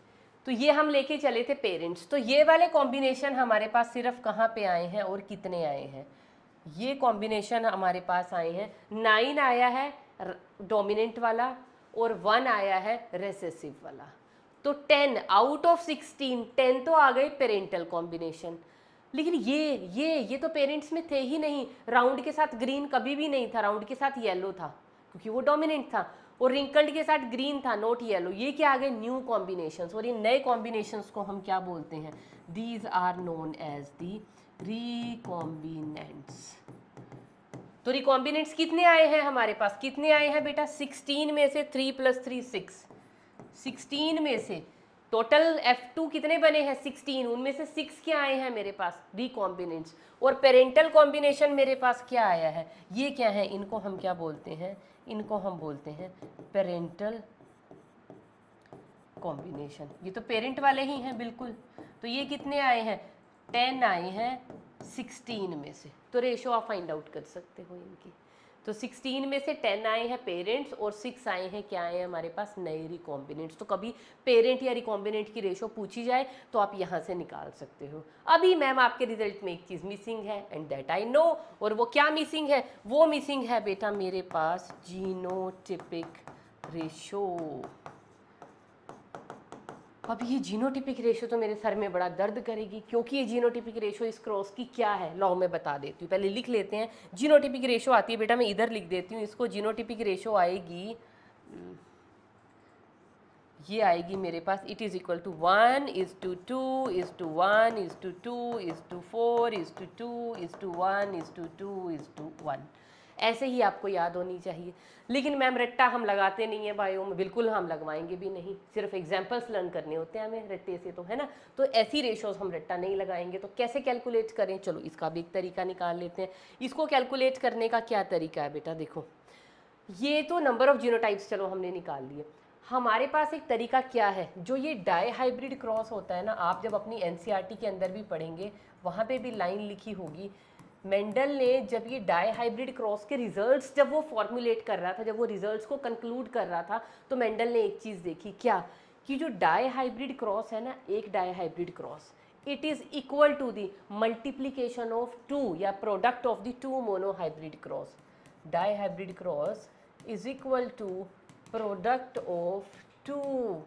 तो ये हम लेके चले थे पेरेंट्स। तो ये वाले कॉम्बिनेशन हमारे पास सिर्फ कहाँ पे आए हैं और कितने आए हैं, ये कॉम्बिनेशन हमारे पास आए हैं 9 आया है डोमिनेंट वाला और 1 आया है रेसेसिव वाला। तो 10 आउट ऑफ 16 10 तो आ गए पेरेंटल कॉम्बिनेशन, लेकिन ये तो पेरेंट्स में थे ही नहीं, राउंड के साथ ग्रीन कभी भी नहीं था, राउंड के साथ येलो था क्योंकि वो डोमिनेंट था, और रिंकल्ड के साथ ग्रीन था नोट येलो। ये क्या आ गए न्यू कॉम्बिनेशंस, और ये नए कॉम्बिनेशंस को हम क्या बोलते हैं, these are known as the recombinants. तो रिकॉम्बिनेंट्स कितने आए हैं हमारे पास, कितने आए हैं बेटा, 16 में से 3 + 3 6, 16 में से टोटल F2 कितने बने हैं 16, उनमें से 6 क्या आए हैं मेरे पास रिकॉम्बिनेंट्स, और पेरेंटल कॉम्बिनेशन मेरे पास क्या आया है, ये क्या है, इनको हम क्या बोलते हैं, इनको हम बोलते हैं पेरेंटल कॉम्बिनेशन। ये तो पेरेंट वाले ही हैं बिल्कुल। तो ये कितने आए हैं, 10 आए हैं 16 में से, तो रेशो आप फाइंड आउट कर सकते हो इनकी। तो 16 में से 10 आए हैं पेरेंट्स और 6 आए हैं क्या आए हैं हमारे पास नए रिकॉम्बिनेंट्स। तो कभी पेरेंट या रिकॉम्बिनेंट की रेशो पूछी जाए तो आप यहाँ से निकाल सकते हो। अभी मैम आपके रिजल्ट में एक चीज़ मिसिंग है एंड दैट आई नो, और वो क्या मिसिंग है, वो मिसिंग है बेटा मेरे पास जीनोटिपिक रेशो। अब ये जीनोटिपिक रेशो तो मेरे सर में बड़ा दर्द करेगी, क्योंकि ये जीनोटिपिक रेशो इस क्रॉस की क्या है, लो मैं बता देती हूँ, पहले लिख लेते हैं। जीनोटिपिक रेशो आती है बेटा, मैं इधर लिख देती हूँ इसको, जीनोटिपिक रेशो आएगी, ये आएगी मेरे पास, इट इज़ इक्वल टू 1:2:1:2:4:2:2:1:1, ऐसे ही आपको याद होनी चाहिए। लेकिन मैम रट्टा हम लगाते नहीं है बायो में, बिल्कुल हम लगवाएंगे भी नहीं, सिर्फ एग्जाम्पल्स लर्न करने होते हैं हमें रट्टे से, तो है ना, तो ऐसी रेशोज हम रट्टा नहीं लगाएंगे। तो कैसे कैलकुलेट करें, चलो इसका भी एक तरीका निकाल लेते हैं। इसको कैलकुलेट करने का क्या तरीका है बेटा, देखो ये तो नंबर ऑफ जीनोटाइप्स चलो हमने निकाल लिए, हमारे पास एक तरीका क्या है, जो ये डाई हाइब्रिड क्रॉस होता है ना, आप जब अपनी एनसीईआरटी के अंदर भी पढ़ेंगे वहाँ पे भी लाइन लिखी होगी, मेंडल ने जब ये डाई हाइब्रिड क्रॉस के रिजल्ट्स जब वो फॉर्मुलेट कर रहा था, जब वो रिजल्ट्स को कंक्लूड कर रहा था, तो मेंडल ने एक चीज़ देखी क्या, कि जो डाई हाइब्रिड क्रॉस है ना, एक dihybrid cross it is equal to the multiplication of 2 या product of the 2 monohybrid cross. Dihybrid cross is equal to product of 2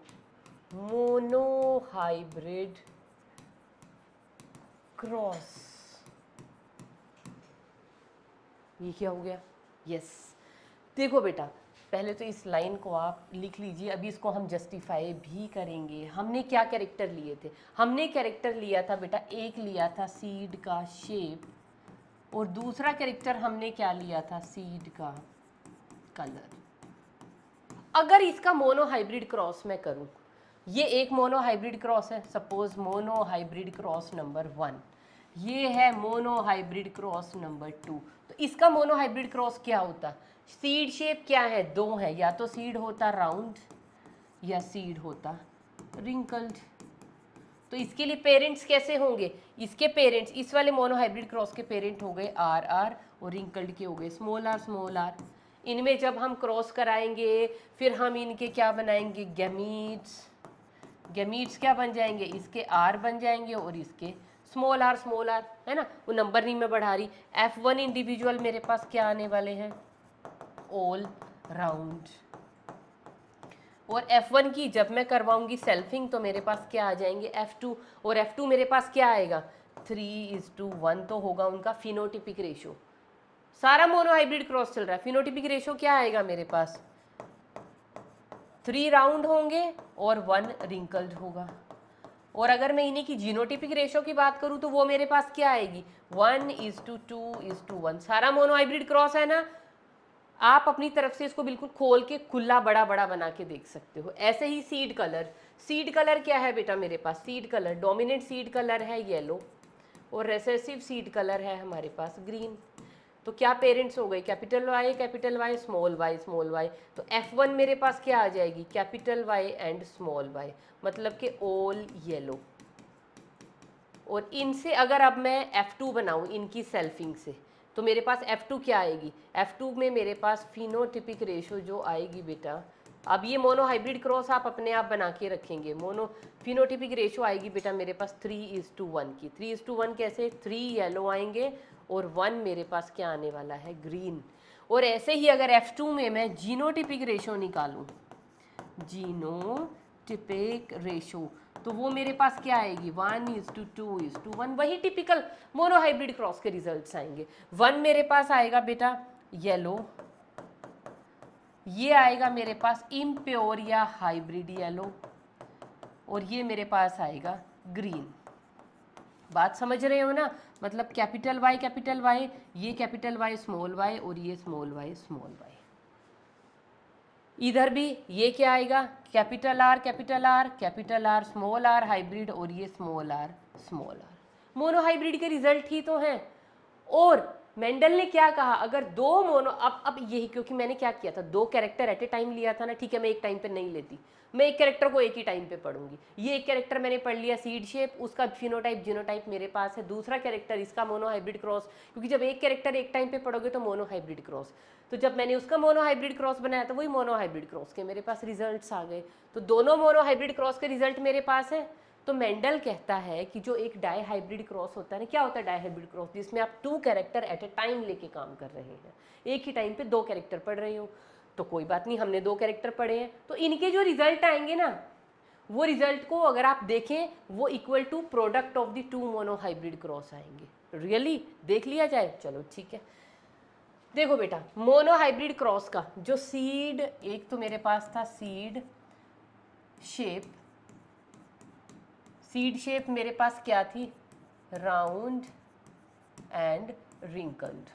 monohybrid cross. ये क्या हो गया, यस देखो बेटा, पहले तो इस लाइन को आप लिख लीजिए, अभी इसको हम जस्टिफाई भी करेंगे। हमने क्या कैरेक्टर लिए थे, हमने कैरेक्टर लिया था बेटा, एक लिया था सीड का शेप, और दूसरा कैरेक्टर हमने क्या लिया था, सीड का कलर। अगर इसका मोनोहाइब्रिड क्रॉस मैं करूं, ये एक मोनोहाइब्रिड क्रॉस है, सपोज मोनोहाइब्रिड क्रॉस नंबर 1, ये है मोनोहाइब्रिड क्रॉस नंबर 2, तो इसका मोनोहाइब्रिड क्रॉस क्या होता, सीड शेप क्या है, 2 है, या तो सीड होता राउंड या सीड होता रिंकल्ड। तो इसके लिए पेरेंट्स कैसे होंगे, इसके पेरेंट्स, इस वाले मोनोहाइब्रिड क्रॉस के पेरेंट हो गए आर आर, और रिंकल्ड के हो गए स्मॉल आर। इनमें जब हम क्रॉस कराएंगे फिर हम इनके क्या बनाएंगे, गैमीट्स। गैमीट्स क्या बन जाएंगे, इसके आर बन जाएंगे और इसके स्मॉल आर है ना, वो नंबर नहीं मैं बढ़ा रही। F1 इंडिविजुअल मेरे पास क्या आने वाले हैं, ऑल राउंड। और F1 की जब मैं करवाऊंगी सेल्फिंग तो मेरे पास क्या आ जाएंगे, F2। और F2 मेरे पास क्या आएगा, 3:1 तो होगा उनका फिनोटिपिक रेशो। सारा मोनोहाइब्रिड क्रॉस चल रहा है, फिनोटिपिक रेशो क्या आएगा मेरे पास, 3 राउंड होंगे और 1 रिंकल्ड होगा। और अगर मैं इन्हीं की जीनोटिपिक रेशो की बात करूं तो वो मेरे पास क्या आएगी, 1:2:1। सारा मोनोहाइब्रिड क्रॉस है ना, आप अपनी तरफ से इसको बिल्कुल खोल के खुला बड़ा बड़ा बना के देख सकते हो। ऐसे ही सीड कलर, सीड कलर क्या है बेटा मेरे पास, seed colour dominant seed colour है येलो और रेसेसिव सीड कलर है हमारे पास ग्रीन। तो क्या पेरेंट्स हो गए, कैपिटल वाई स्मॉल वाई। तो F1 मेरे पास क्या आ जाएगी, capital Y and small Y, मतलब कि ऑल येलो। और इनसे अगर अब मैं F2 बनाऊं इनकी सेल्फिंग से, तो मेरे पास F2 क्या आएगी, F2 में मेरे पास फिनोटिपिक रेशो जो आएगी बेटा, अब ये मोनोहाइब्रिड क्रॉस आप अपने आप बना के रखेंगे, मोनो फिनोटिपिक रेशो आएगी बेटा मेरे पास 3:1 की। 3:1 कैसे, 3 येलो आएंगे और 1 मेरे पास क्या आने वाला है, ग्रीन। और ऐसे ही अगर F2 में मैं जीनोटिपिक रेशो निकालूं, जीनोटिपिक रेशो, तो वो मेरे पास क्या आएगी, 1:2:1। वही टिपिकल मोनोहाइब्रिड क्रॉस के रिजल्ट्स आएंगे। 1 मेरे पास आएगा बेटा येलो, ये आएगा मेरे पास इम्प्योर या हाइब्रिड येलो, और ये मेरे पास आएगा ग्रीन। बात समझ रहे हो ना, मतलब कैपिटल वाई ये कैपिटल वाई और ये स्मॉल वाई। इधर भी ये क्या आएगा, capital R small R hybrid और ये स्मॉल आर। मोनो हाइब्रिड के रिजल्ट ही तो हैं। और मेंडल ने क्या कहा, अगर दो मोनो, अब यही, क्योंकि मैंने क्या किया था, 2 कैरेक्टर एट ए टाइम लिया था ना, ठीक है मैं एक टाइम पे नहीं लेती, मैं एक कैरेक्टर को एक ही टाइम पे पढ़ूंगी। ये एक कैरेक्टर मैंने पढ़ लिया सीड शेप, उसका फिनोटाइप जीनोटाइप मेरे पास है। दूसरा कैरेक्टर इसका मोनो हाइब्रिड क्रॉस, क्योंकि जब एक कैरेक्टर एक टाइम पे पढ़ोगे तो मोनो हाइब्रिड क्रॉस, तो जब मैंने उसका मोनो हाइब्रिड क्रॉस बनाया तो वही मोनो हाइब्रिड क्रॉस के मेरे पास रिजल्ट्स आ गए। तो दोनों मोनो हाइब्रिड क्रॉस के रिजल्ट मेरे पास है। तो मेंडल कहता है कि जो एक डाई हाइब्रिड क्रॉस होता है ना, क्या होता है डाई हाइब्रिड क्रॉस, जिसमें आप 2 कैरेक्टर एट ए टाइम लेके काम कर रहे हैं, एक ही टाइम पे 2 कैरेक्टर पढ़ रहे हो। तो कोई बात नहीं, हमने 2 कैरेक्टर पढ़े हैं, तो इनके जो रिजल्ट आएंगे ना, वो रिजल्ट को अगर आप देखें वो equal to product of the 2 monohybrid cross आएंगे। रियली देख लिया जाए, चलो ठीक है। देखो बेटा, मोनो हाइब्रिड क्रॉस का जो सीड, एक तो मेरे पास था सीड शेप मेरे पास क्या थी, राउंड एंड रिंकल्ड।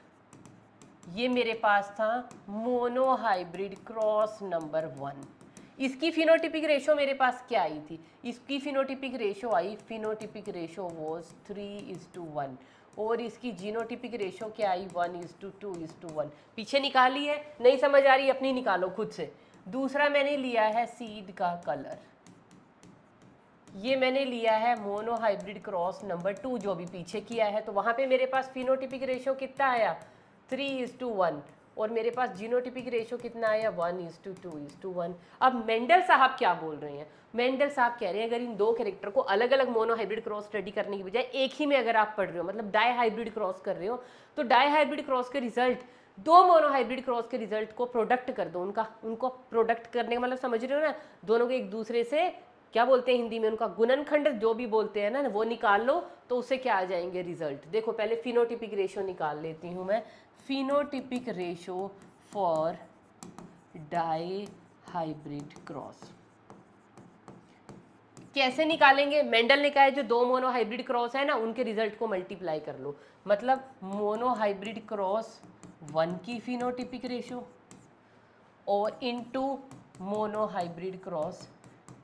ये मेरे पास था मोनो हाइब्रिड क्रॉस नंबर 1। इसकी फिनोटिपिक रेशो मेरे पास क्या आई थी, इसकी phenotypic ratio I, phenotypic ratio was 3:1, और इसकी जीनोटिपिक रेशो क्या आई, 1:2:1। पीछे निकाली है, नहीं समझ आ रही अपनी निकालो खुद से। दूसरा मैंने लिया है सीड का कलर, ये मैंने लिया है मोनो हाइब्रिड क्रॉस नंबर 2 जो भी पीछे किया है, तो वहां पे मेरे पास फिनोटिपिक रेशो कितना आया, 3:1, और मेरे पास जीनोटिपिक रेशो कितना आया, 1:2:1। अब मेंडल साहब क्या बोल रहे हैं, मेंडल साहब कह रहे हैं अगर इन 2 कैरेक्टर को अलग अलग मोनो हाइब्रिड क्रॉस स्टडी करने की बजाय एक ही में अगर आप पढ़ रहे हो, मतलब डाई हाइब्रिड क्रॉस कर रहे हो, तो डाई हाइब्रिड क्रॉस के रिजल्ट 2 मोनो हाइब्रिड क्रॉस के रिजल्ट को प्रोडक्ट कर दो, उनको प्रोडक्ट करने का मतलब समझ रहे हो ना, दोनों को एक दूसरे से क्या बोलते हैं हिंदी में, उनका गुणनखंड जो भी बोलते हैं ना, वो निकाल लो तो उससे क्या आ जाएंगे रिजल्ट। देखो पहले फिनोटिपिक रेशो निकाल लेती हूँ मैं, phenotypic ratio for dihybrid cross कैसे निकालेंगे, मेंडल ने कहा है जो 2 मोनो हाइब्रिड क्रॉस है ना उनके रिजल्ट को मल्टीप्लाई कर लो, मतलब मोनो हाइब्रिड क्रॉस 1 की फिनोटिपिक रेशो और इनटू मोनो हाइब्रिड क्रॉस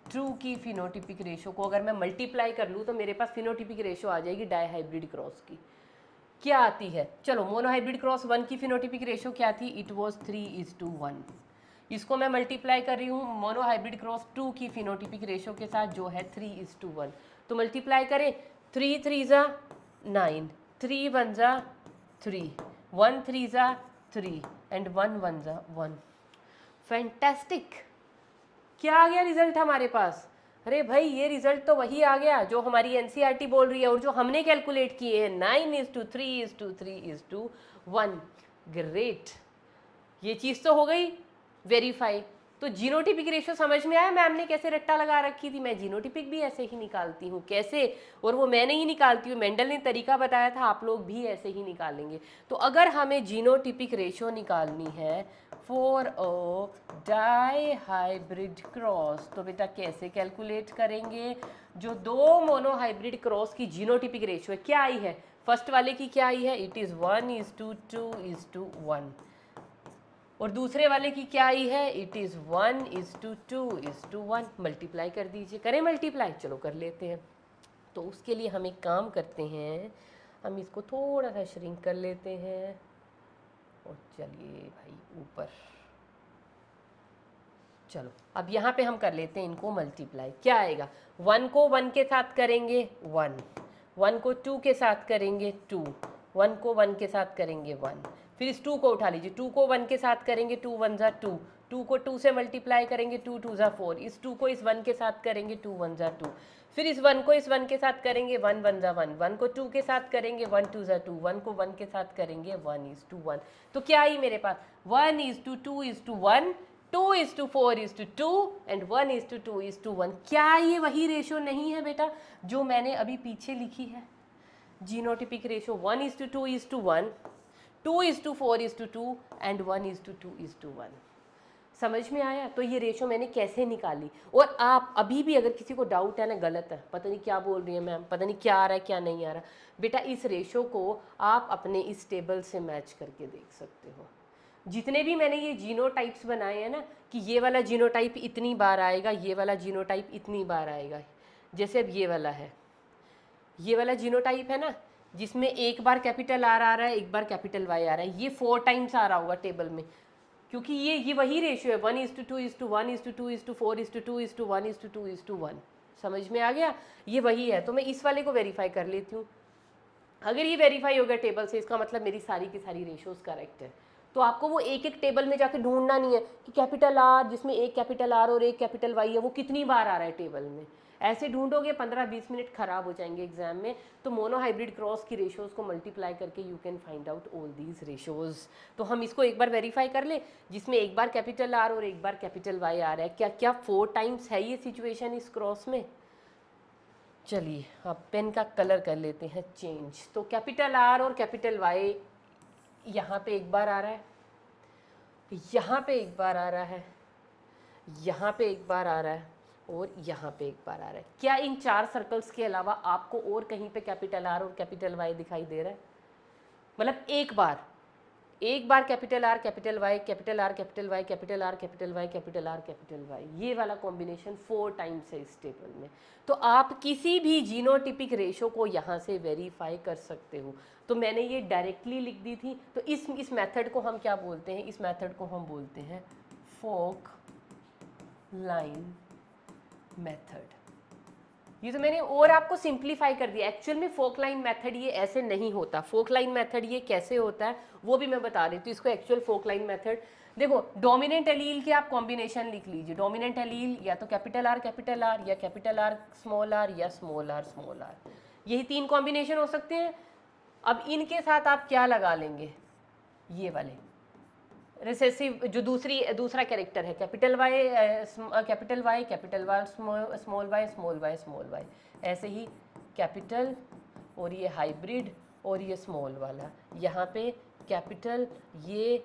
2 की फिनोटिपिक रेशो को अगर मैं मल्टीप्लाई कर लूँ तो मेरे पास फिनोटिपिक रेशो आ जाएगी डाई हाइब्रिड क्रॉस की, क्या आती है, चलो मोनो हाइब्रिड क्रॉस 1 की फिनोटिपिक रेशो क्या थी, इट वाज 3:1। इसको मैं मल्टीप्लाई कर रही हूँ मोनो हाइब्रिड क्रॉस 2 की फिनोटिपिक रेशो के साथ जो है 3:1, तो मल्टीप्लाई करें, 3 3 ज़ा 9, 3 1 ज़ा 3, 1 3 ज़ा 3 एंड 1 1 ज़ा 1। फैंटास्टिक, क्या आ गया रिजल्ट हमारे पास, अरे भाई ये रिजल्ट तो वही आ गया जो हमारी एनसीईआरटी बोल रही है और जो हमने कैलकुलेट किए हैं, 9:3:1। ग्रेट, ये चीज़ तो हो गई वेरीफाई। तो जीनोटिपिक रेशियो समझ में आया मैम ने कैसे रट्टा लगा रखी थी? मैं जीनोटिपिक भी ऐसे ही निकालती हूँ। कैसे? और वो मैं नहीं निकालती हूँ, मेंडल ने तरीका बताया था, आप लोग भी ऐसे ही निकालेंगे। तो अगर हमें जीनोटिपिक रेशियो निकालनी है for a dihybrid cross, तो बेटा कैसे कैलकुलेट करेंगे? जो दो मोनोहाइब्रिड क्रॉस की जीनोटिपिक रेशियो है, क्या आई है? फर्स्ट वाले की क्या आई है? It is 1:2:1। और दूसरे वाले की क्या आई है? It is 1:2:1। मल्टीप्लाई कर दीजिए। करें मल्टीप्लाई? चलो कर लेते हैं। तो उसके लिए हम एक काम करते हैं, हम इसको थोड़ा सा श्रिंक कर लेते हैं और चलिए भाई ऊपर। चलो अब यहाँ पे हम कर लेते हैं इनको मल्टीप्लाई। क्या आएगा? 1 को 1 के साथ करेंगे 1, 1 को 2 के साथ करेंगे 2, 1 को 1 के साथ करेंगे 1। फिर इस 2 को उठा लीजिए, 2 को 1 के साथ करेंगे 2 1 ज़ा 2, 2 को 2 से मल्टीप्लाई करेंगे 2 2 ज़ा 4, इस 2 को इस 1 के साथ करेंगे 2 1 ज़ा 2, फिर इस 1 को इस 1 के साथ करेंगे 1 1 ज़ा 1, 1 को 2 के साथ करेंगे 1 2 ज़ा 2, 1 को 1 के साथ करेंगे 1:1। तो क्या आई मेरे पास? 1:2:1, 2:4:2 एंड 1:2:1। क्या ये वही रेशो नहीं है बेटा जो मैंने अभी पीछे लिखी है? Genotypic ratio 1:2:1, 2:4:2 and 1:2:1। समझ में आया? तो ये रेशो मैंने कैसे निकाली। और आप अभी भी अगर किसी को डाउट है ना, गलत है, पता नहीं क्या बोल रही है मैम, पता नहीं क्या आ रहा है क्या नहीं आ रहा, बेटा इस रेशो को आप अपने इस टेबल से मैच करके देख सकते हो। जितने भी मैंने ये जीनोटाइप्स बनाए हैं ना, कि ये वाला जीनोटाइप इतनी बार आएगा, ये वाला जीनोटाइप इतनी बार आएगा। जैसे अब ये वाला है, ये वाला जीनोटाइप है ना, जिसमें एक बार कैपिटल आर आ रहा है, एक बार कैपिटल वाई आ रहा है, ये 4 टाइम्स आ रहा होगा टेबल में, क्योंकि ये वही रेशियो है 1:2:1:2:1:2:1:1। समझ में आ गया? ये वही है। तो मैं इस वाले को वेरीफाई कर लेती हूँ। अगर ये वेरीफाई हो गया टेबल से, इसका मतलब मेरी सारी की सारी रेशियोज करेक्ट है। तो आपको वो एक एक टेबल में जाके ढूंढना नहीं है कि कैपिटल आर जिसमें एक कैपिटल आर और एक कैपिटल वाई है वो कितनी बार आ रहा है टेबल में। ऐसे ढूंढोगे 15-20 मिनट खराब हो जाएंगे एग्जाम में। तो मोनोहाइब्रिड क्रॉस की रेशियोज को मल्टीप्लाई करके you can find out all these ratios. तो हम इसको एक बार वेरीफाई कर ले, जिसमें एक बार कैपिटल आर और एक बार कैपिटल वाई आ रहा है। क्या क्या 4 टाइम्स है ये सिचुएशन इस क्रॉस में? चलिए अब पेन का कलर कर लेते हैं चेंज। तो कैपिटल आर और कैपिटल वाई यहाँ पे एक बार आ रहा है, यहाँ पे एक बार आ रहा है, यहाँ पे एक बार आ रहा है और यहाँ पे एक बार आ रहा है। क्या इन 4 सर्कल्स के अलावा आपको और कहीं पे कैपिटल आर और कैपिटल वाई दिखाई दे रहा है? मतलब एक बार capital R capital Y, capital R capital Y, capital R capital Y, capital R capital Y, ये वाला कॉम्बिनेशन 4 टाइम्स है इस टेबल में। तो आप किसी भी जीनोटिपिक रेशो को यहाँ से वेरीफाई कर सकते हो। तो मैंने ये डायरेक्टली लिख दी थी। तो इस मेथड को हम क्या बोलते हैं? इस मेथड को हम बोलते हैं फोक लाइन मेथड। ये तो मैंने और आपको सिंप्लीफाई कर दिया। एक्चुअल में फोक लाइन मेथड ये ऐसे नहीं होता। फोक लाइन मेथड ये कैसे होता है वो भी मैं बता रही हूँ। तो इसको एक्चुअल फोक लाइन मेथड, देखो डोमिनेंट एलील के आप कॉम्बिनेशन लिख लीजिए। डोमिनेंट एलील या तो कैपिटल आर या कैपिटल आर या स्मॉल आर, यही 3 कॉम्बिनेशन हो सकते हैं। अब इनके साथ आप क्या लगा लेंगे? ये वाले रिसेसिव जो दूसरा कैरेक्टर है, capital Y capital Y small Y, ऐसे ही कैपिटल और ये हाइब्रिड और ये स्मॉल वाला, यहाँ पे कैपिटल, ये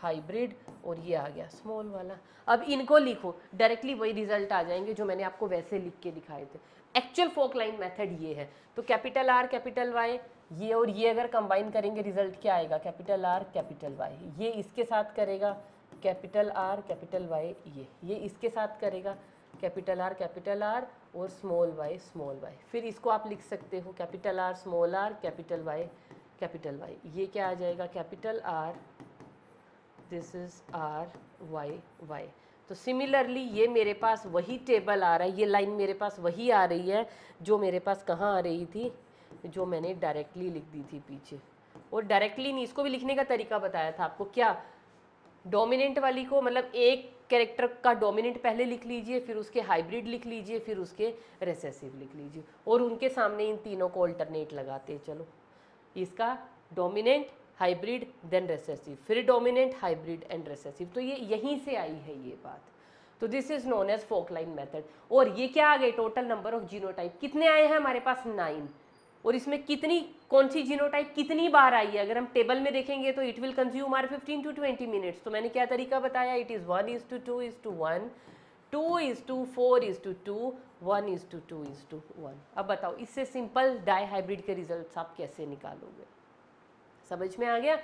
हाइब्रिड और ये आ गया स्मॉल वाला। अब इनको लिखो, डायरेक्टली वही रिजल्ट आ जाएंगे जो मैंने आपको वैसे लिख के दिखाए थे। एक्चुअल फोक लाइन मेथड ये है। तो कैपिटल आर कैपिटल वाई, ये और ये अगर कंबाइन करेंगे रिजल्ट क्या आएगा? कैपिटल आर कैपिटल वाई, ये इसके साथ करेगा कैपिटल आर कैपिटल वाई, ये इसके साथ करेगा कैपिटल आर और स्मॉल वाई। फिर इसको आप लिख सकते हो capital R small R capital Y, ये क्या आ जाएगा? Capital R, this is R Y. तो सिमिलरली ये मेरे पास वही टेबल आ रहा है, ये लाइन मेरे पास वही आ रही है जो मेरे पास कहाँ आ रही थी, जो मैंने डायरेक्टली लिख दी थी पीछे। और डायरेक्टली नहीं, इसको भी लिखने का तरीका बताया था आपको। क्या? डोमिनेंट वाली को मतलब एक कैरेक्टर का डोमिनेंट पहले लिख लीजिए, फिर उसके हाइब्रिड लिख लीजिए, फिर उसके रेसेसिव लिख लीजिए, और उनके सामने इन तीनों को अल्टरनेट लगाते हैं। चलो, इसका डोमिनेंट, हाइब्रिड, देन रेसेसिव, फिर डोमिनेंट, हाइब्रिड एंड रेसेसिव। तो ये यहीं से आई है ये बात। तो this is known as forked line method. और ये क्या आ गए, टोटल नंबर ऑफ जीनोटाइप कितने आए हैं हमारे पास, 9। और इसमें कितनी, कौन सी जीनोटाइप कितनी बार आई है, अगर हम टेबल में देखेंगे तो it will consume our 15 to 20 minutes. तो मैंने क्या तरीका बताया, इट इज़ 1:2:1, 2:4:2, 1:2:1। अब बताओ, इससे सिंपल डाई हाइब्रिड के रिजल्ट्स आप कैसे निकालोगे? समझ में आ गया?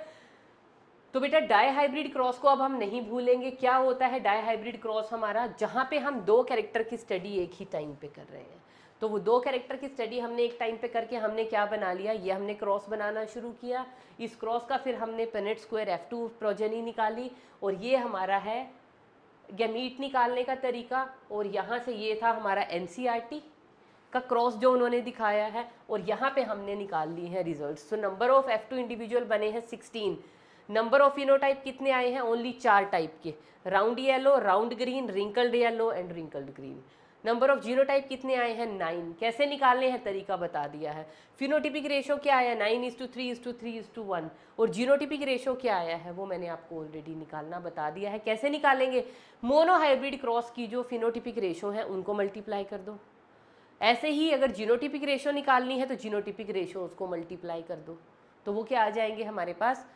तो बेटा डाई हाइब्रिड क्रॉस को अब हम नहीं भूलेंगे। क्या होता है डाई हाइब्रिड क्रॉस हमारा, जहाँ पे हम दो कैरेक्टर की स्टडी एक ही टाइम पे कर रहे हैं। तो वो दो कैरेक्टर की स्टडी हमने एक टाइम पे करके हमने क्या बना लिया, ये हमने क्रॉस बनाना शुरू किया। इस क्रॉस का फिर हमने पेनेट स्क्वायर F2 प्रोजेनी निकाली, और ये हमारा है गैमीट निकालने का तरीका। और यहाँ से ये था हमारा NCERT का क्रॉस जो उन्होंने दिखाया है, और यहाँ पे हमने निकाल ली है रिजल्ट्स। तो नंबर ऑफ F2 इंडिविजुअल बने हैं 16। नंबर ऑफ फिनोटाइप कितने आए हैं, ओनली 4 टाइप के, round yellow, round green, wrinkled yellow and wrinkled green. Number of genotype कितने आए हैं, 9। कैसे निकालने हैं तरीका बता दिया है। फिनोटिपिक रेशो क्या आया, 9:3:3:1। और जीनोटिपिक रेशो क्या आया है वो मैंने आपको ऑलरेडी निकालना बता दिया है। कैसे निकालेंगे, मोनोहाइब्रिड क्रॉस की जो फिनोटिपिक रेशो है उनको मल्टीप्लाई कर दो। ऐसे ही अगर जीनोटिपिक रेशो निकालनी है तो जीनोटिपिक रेशो उसको मल्टीप्लाई कर दो, तो वो क्या आ जाएंगे हमारे पास,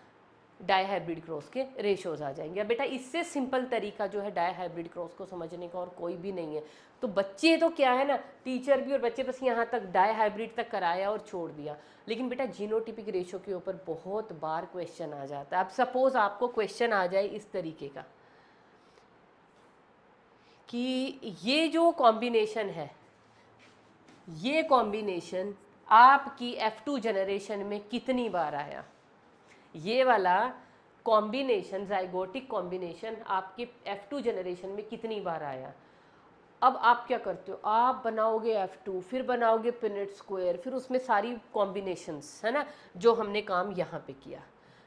डाई हाइब्रिड क्रॉस के रेशोज आ जाएंगे। अब बेटा इससे सिंपल तरीका जो है डाई हाइब्रिड क्रॉस को समझने का और कोई भी नहीं है। तो बच्चे तो क्या है ना, टीचर भी और बच्चे बस यहाँ तक डाई हाइब्रिड तक कराया और छोड़ दिया। लेकिन बेटा जीनोटिपिक रेशो के ऊपर बहुत बार क्वेश्चन आ जाता है। अब सपोज आपको क्वेश्चन आ जाए इस तरीके का कि ये जो कॉम्बिनेशन है, ये कॉम्बिनेशन आपकी F2 जनरेशन में कितनी बार आया, ये वाला कॉम्बिनेशन, जाइगोटिक कॉम्बिनेशन आपके F2 जनरेशन में कितनी बार आया। अब आप क्या करते हो, आप बनाओगे F2, फिर बनाओगे पिनेट स्क्वायर, फिर उसमें सारी कॉम्बिनेशंस है ना जो हमने काम यहाँ पे किया,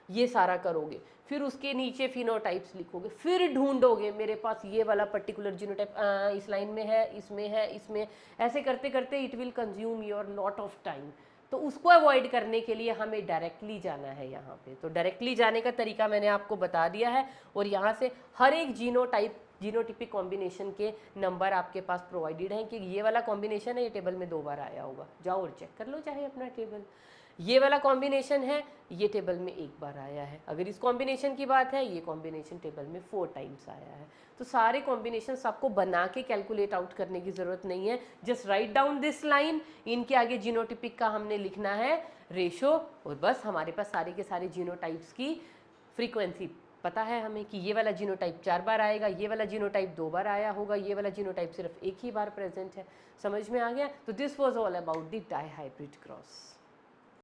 ये सारा करोगे, फिर उसके नीचे फिनोटाइप्स लिखोगे, फिर ढूंढोगे मेरे पास ये वाला पर्टिकुलर जीनोटाइप इस लाइन में है, इसमें है, इसमें, ऐसे करते करते it will consume your lot of time. तो उसको अवॉइड करने के लिए हमें डायरेक्टली जाना है यहाँ पे। तो डायरेक्टली जाने का तरीका मैंने आपको बता दिया है, और यहाँ से हर एक जीनोटिपिक कॉम्बिनेशन के नंबर आपके पास प्रोवाइडेड हैं कि ये वाला कॉम्बिनेशन है, ये टेबल में 2 बार आया होगा, जाओ और चेक कर लो चाहे अपना टेबल। ये वाला कॉम्बिनेशन है, ये टेबल में 1 बार आया है। अगर इस कॉम्बिनेशन की बात है, ये कॉम्बिनेशन टेबल में 4 टाइम्स आया है। तो सारे कॉम्बिनेशन आपको बना के कैलकुलेट आउट करने की ज़रूरत नहीं है, just write down this line, इनके आगे जीनोटिपिक का हमने लिखना है रेशो, और बस हमारे पास सारे के सारे जीनोटाइप्स की फ्रीक्वेंसी पता है हमें कि ये वाला जीनोटाइप 4 बार आएगा, ये वाला जीनोटाइप 2 बार आया होगा, ये वाला जीनोटाइप सिर्फ एक ही बार प्रेजेंट है। समझ में आ गया? तो this was all about the dihybrid cross.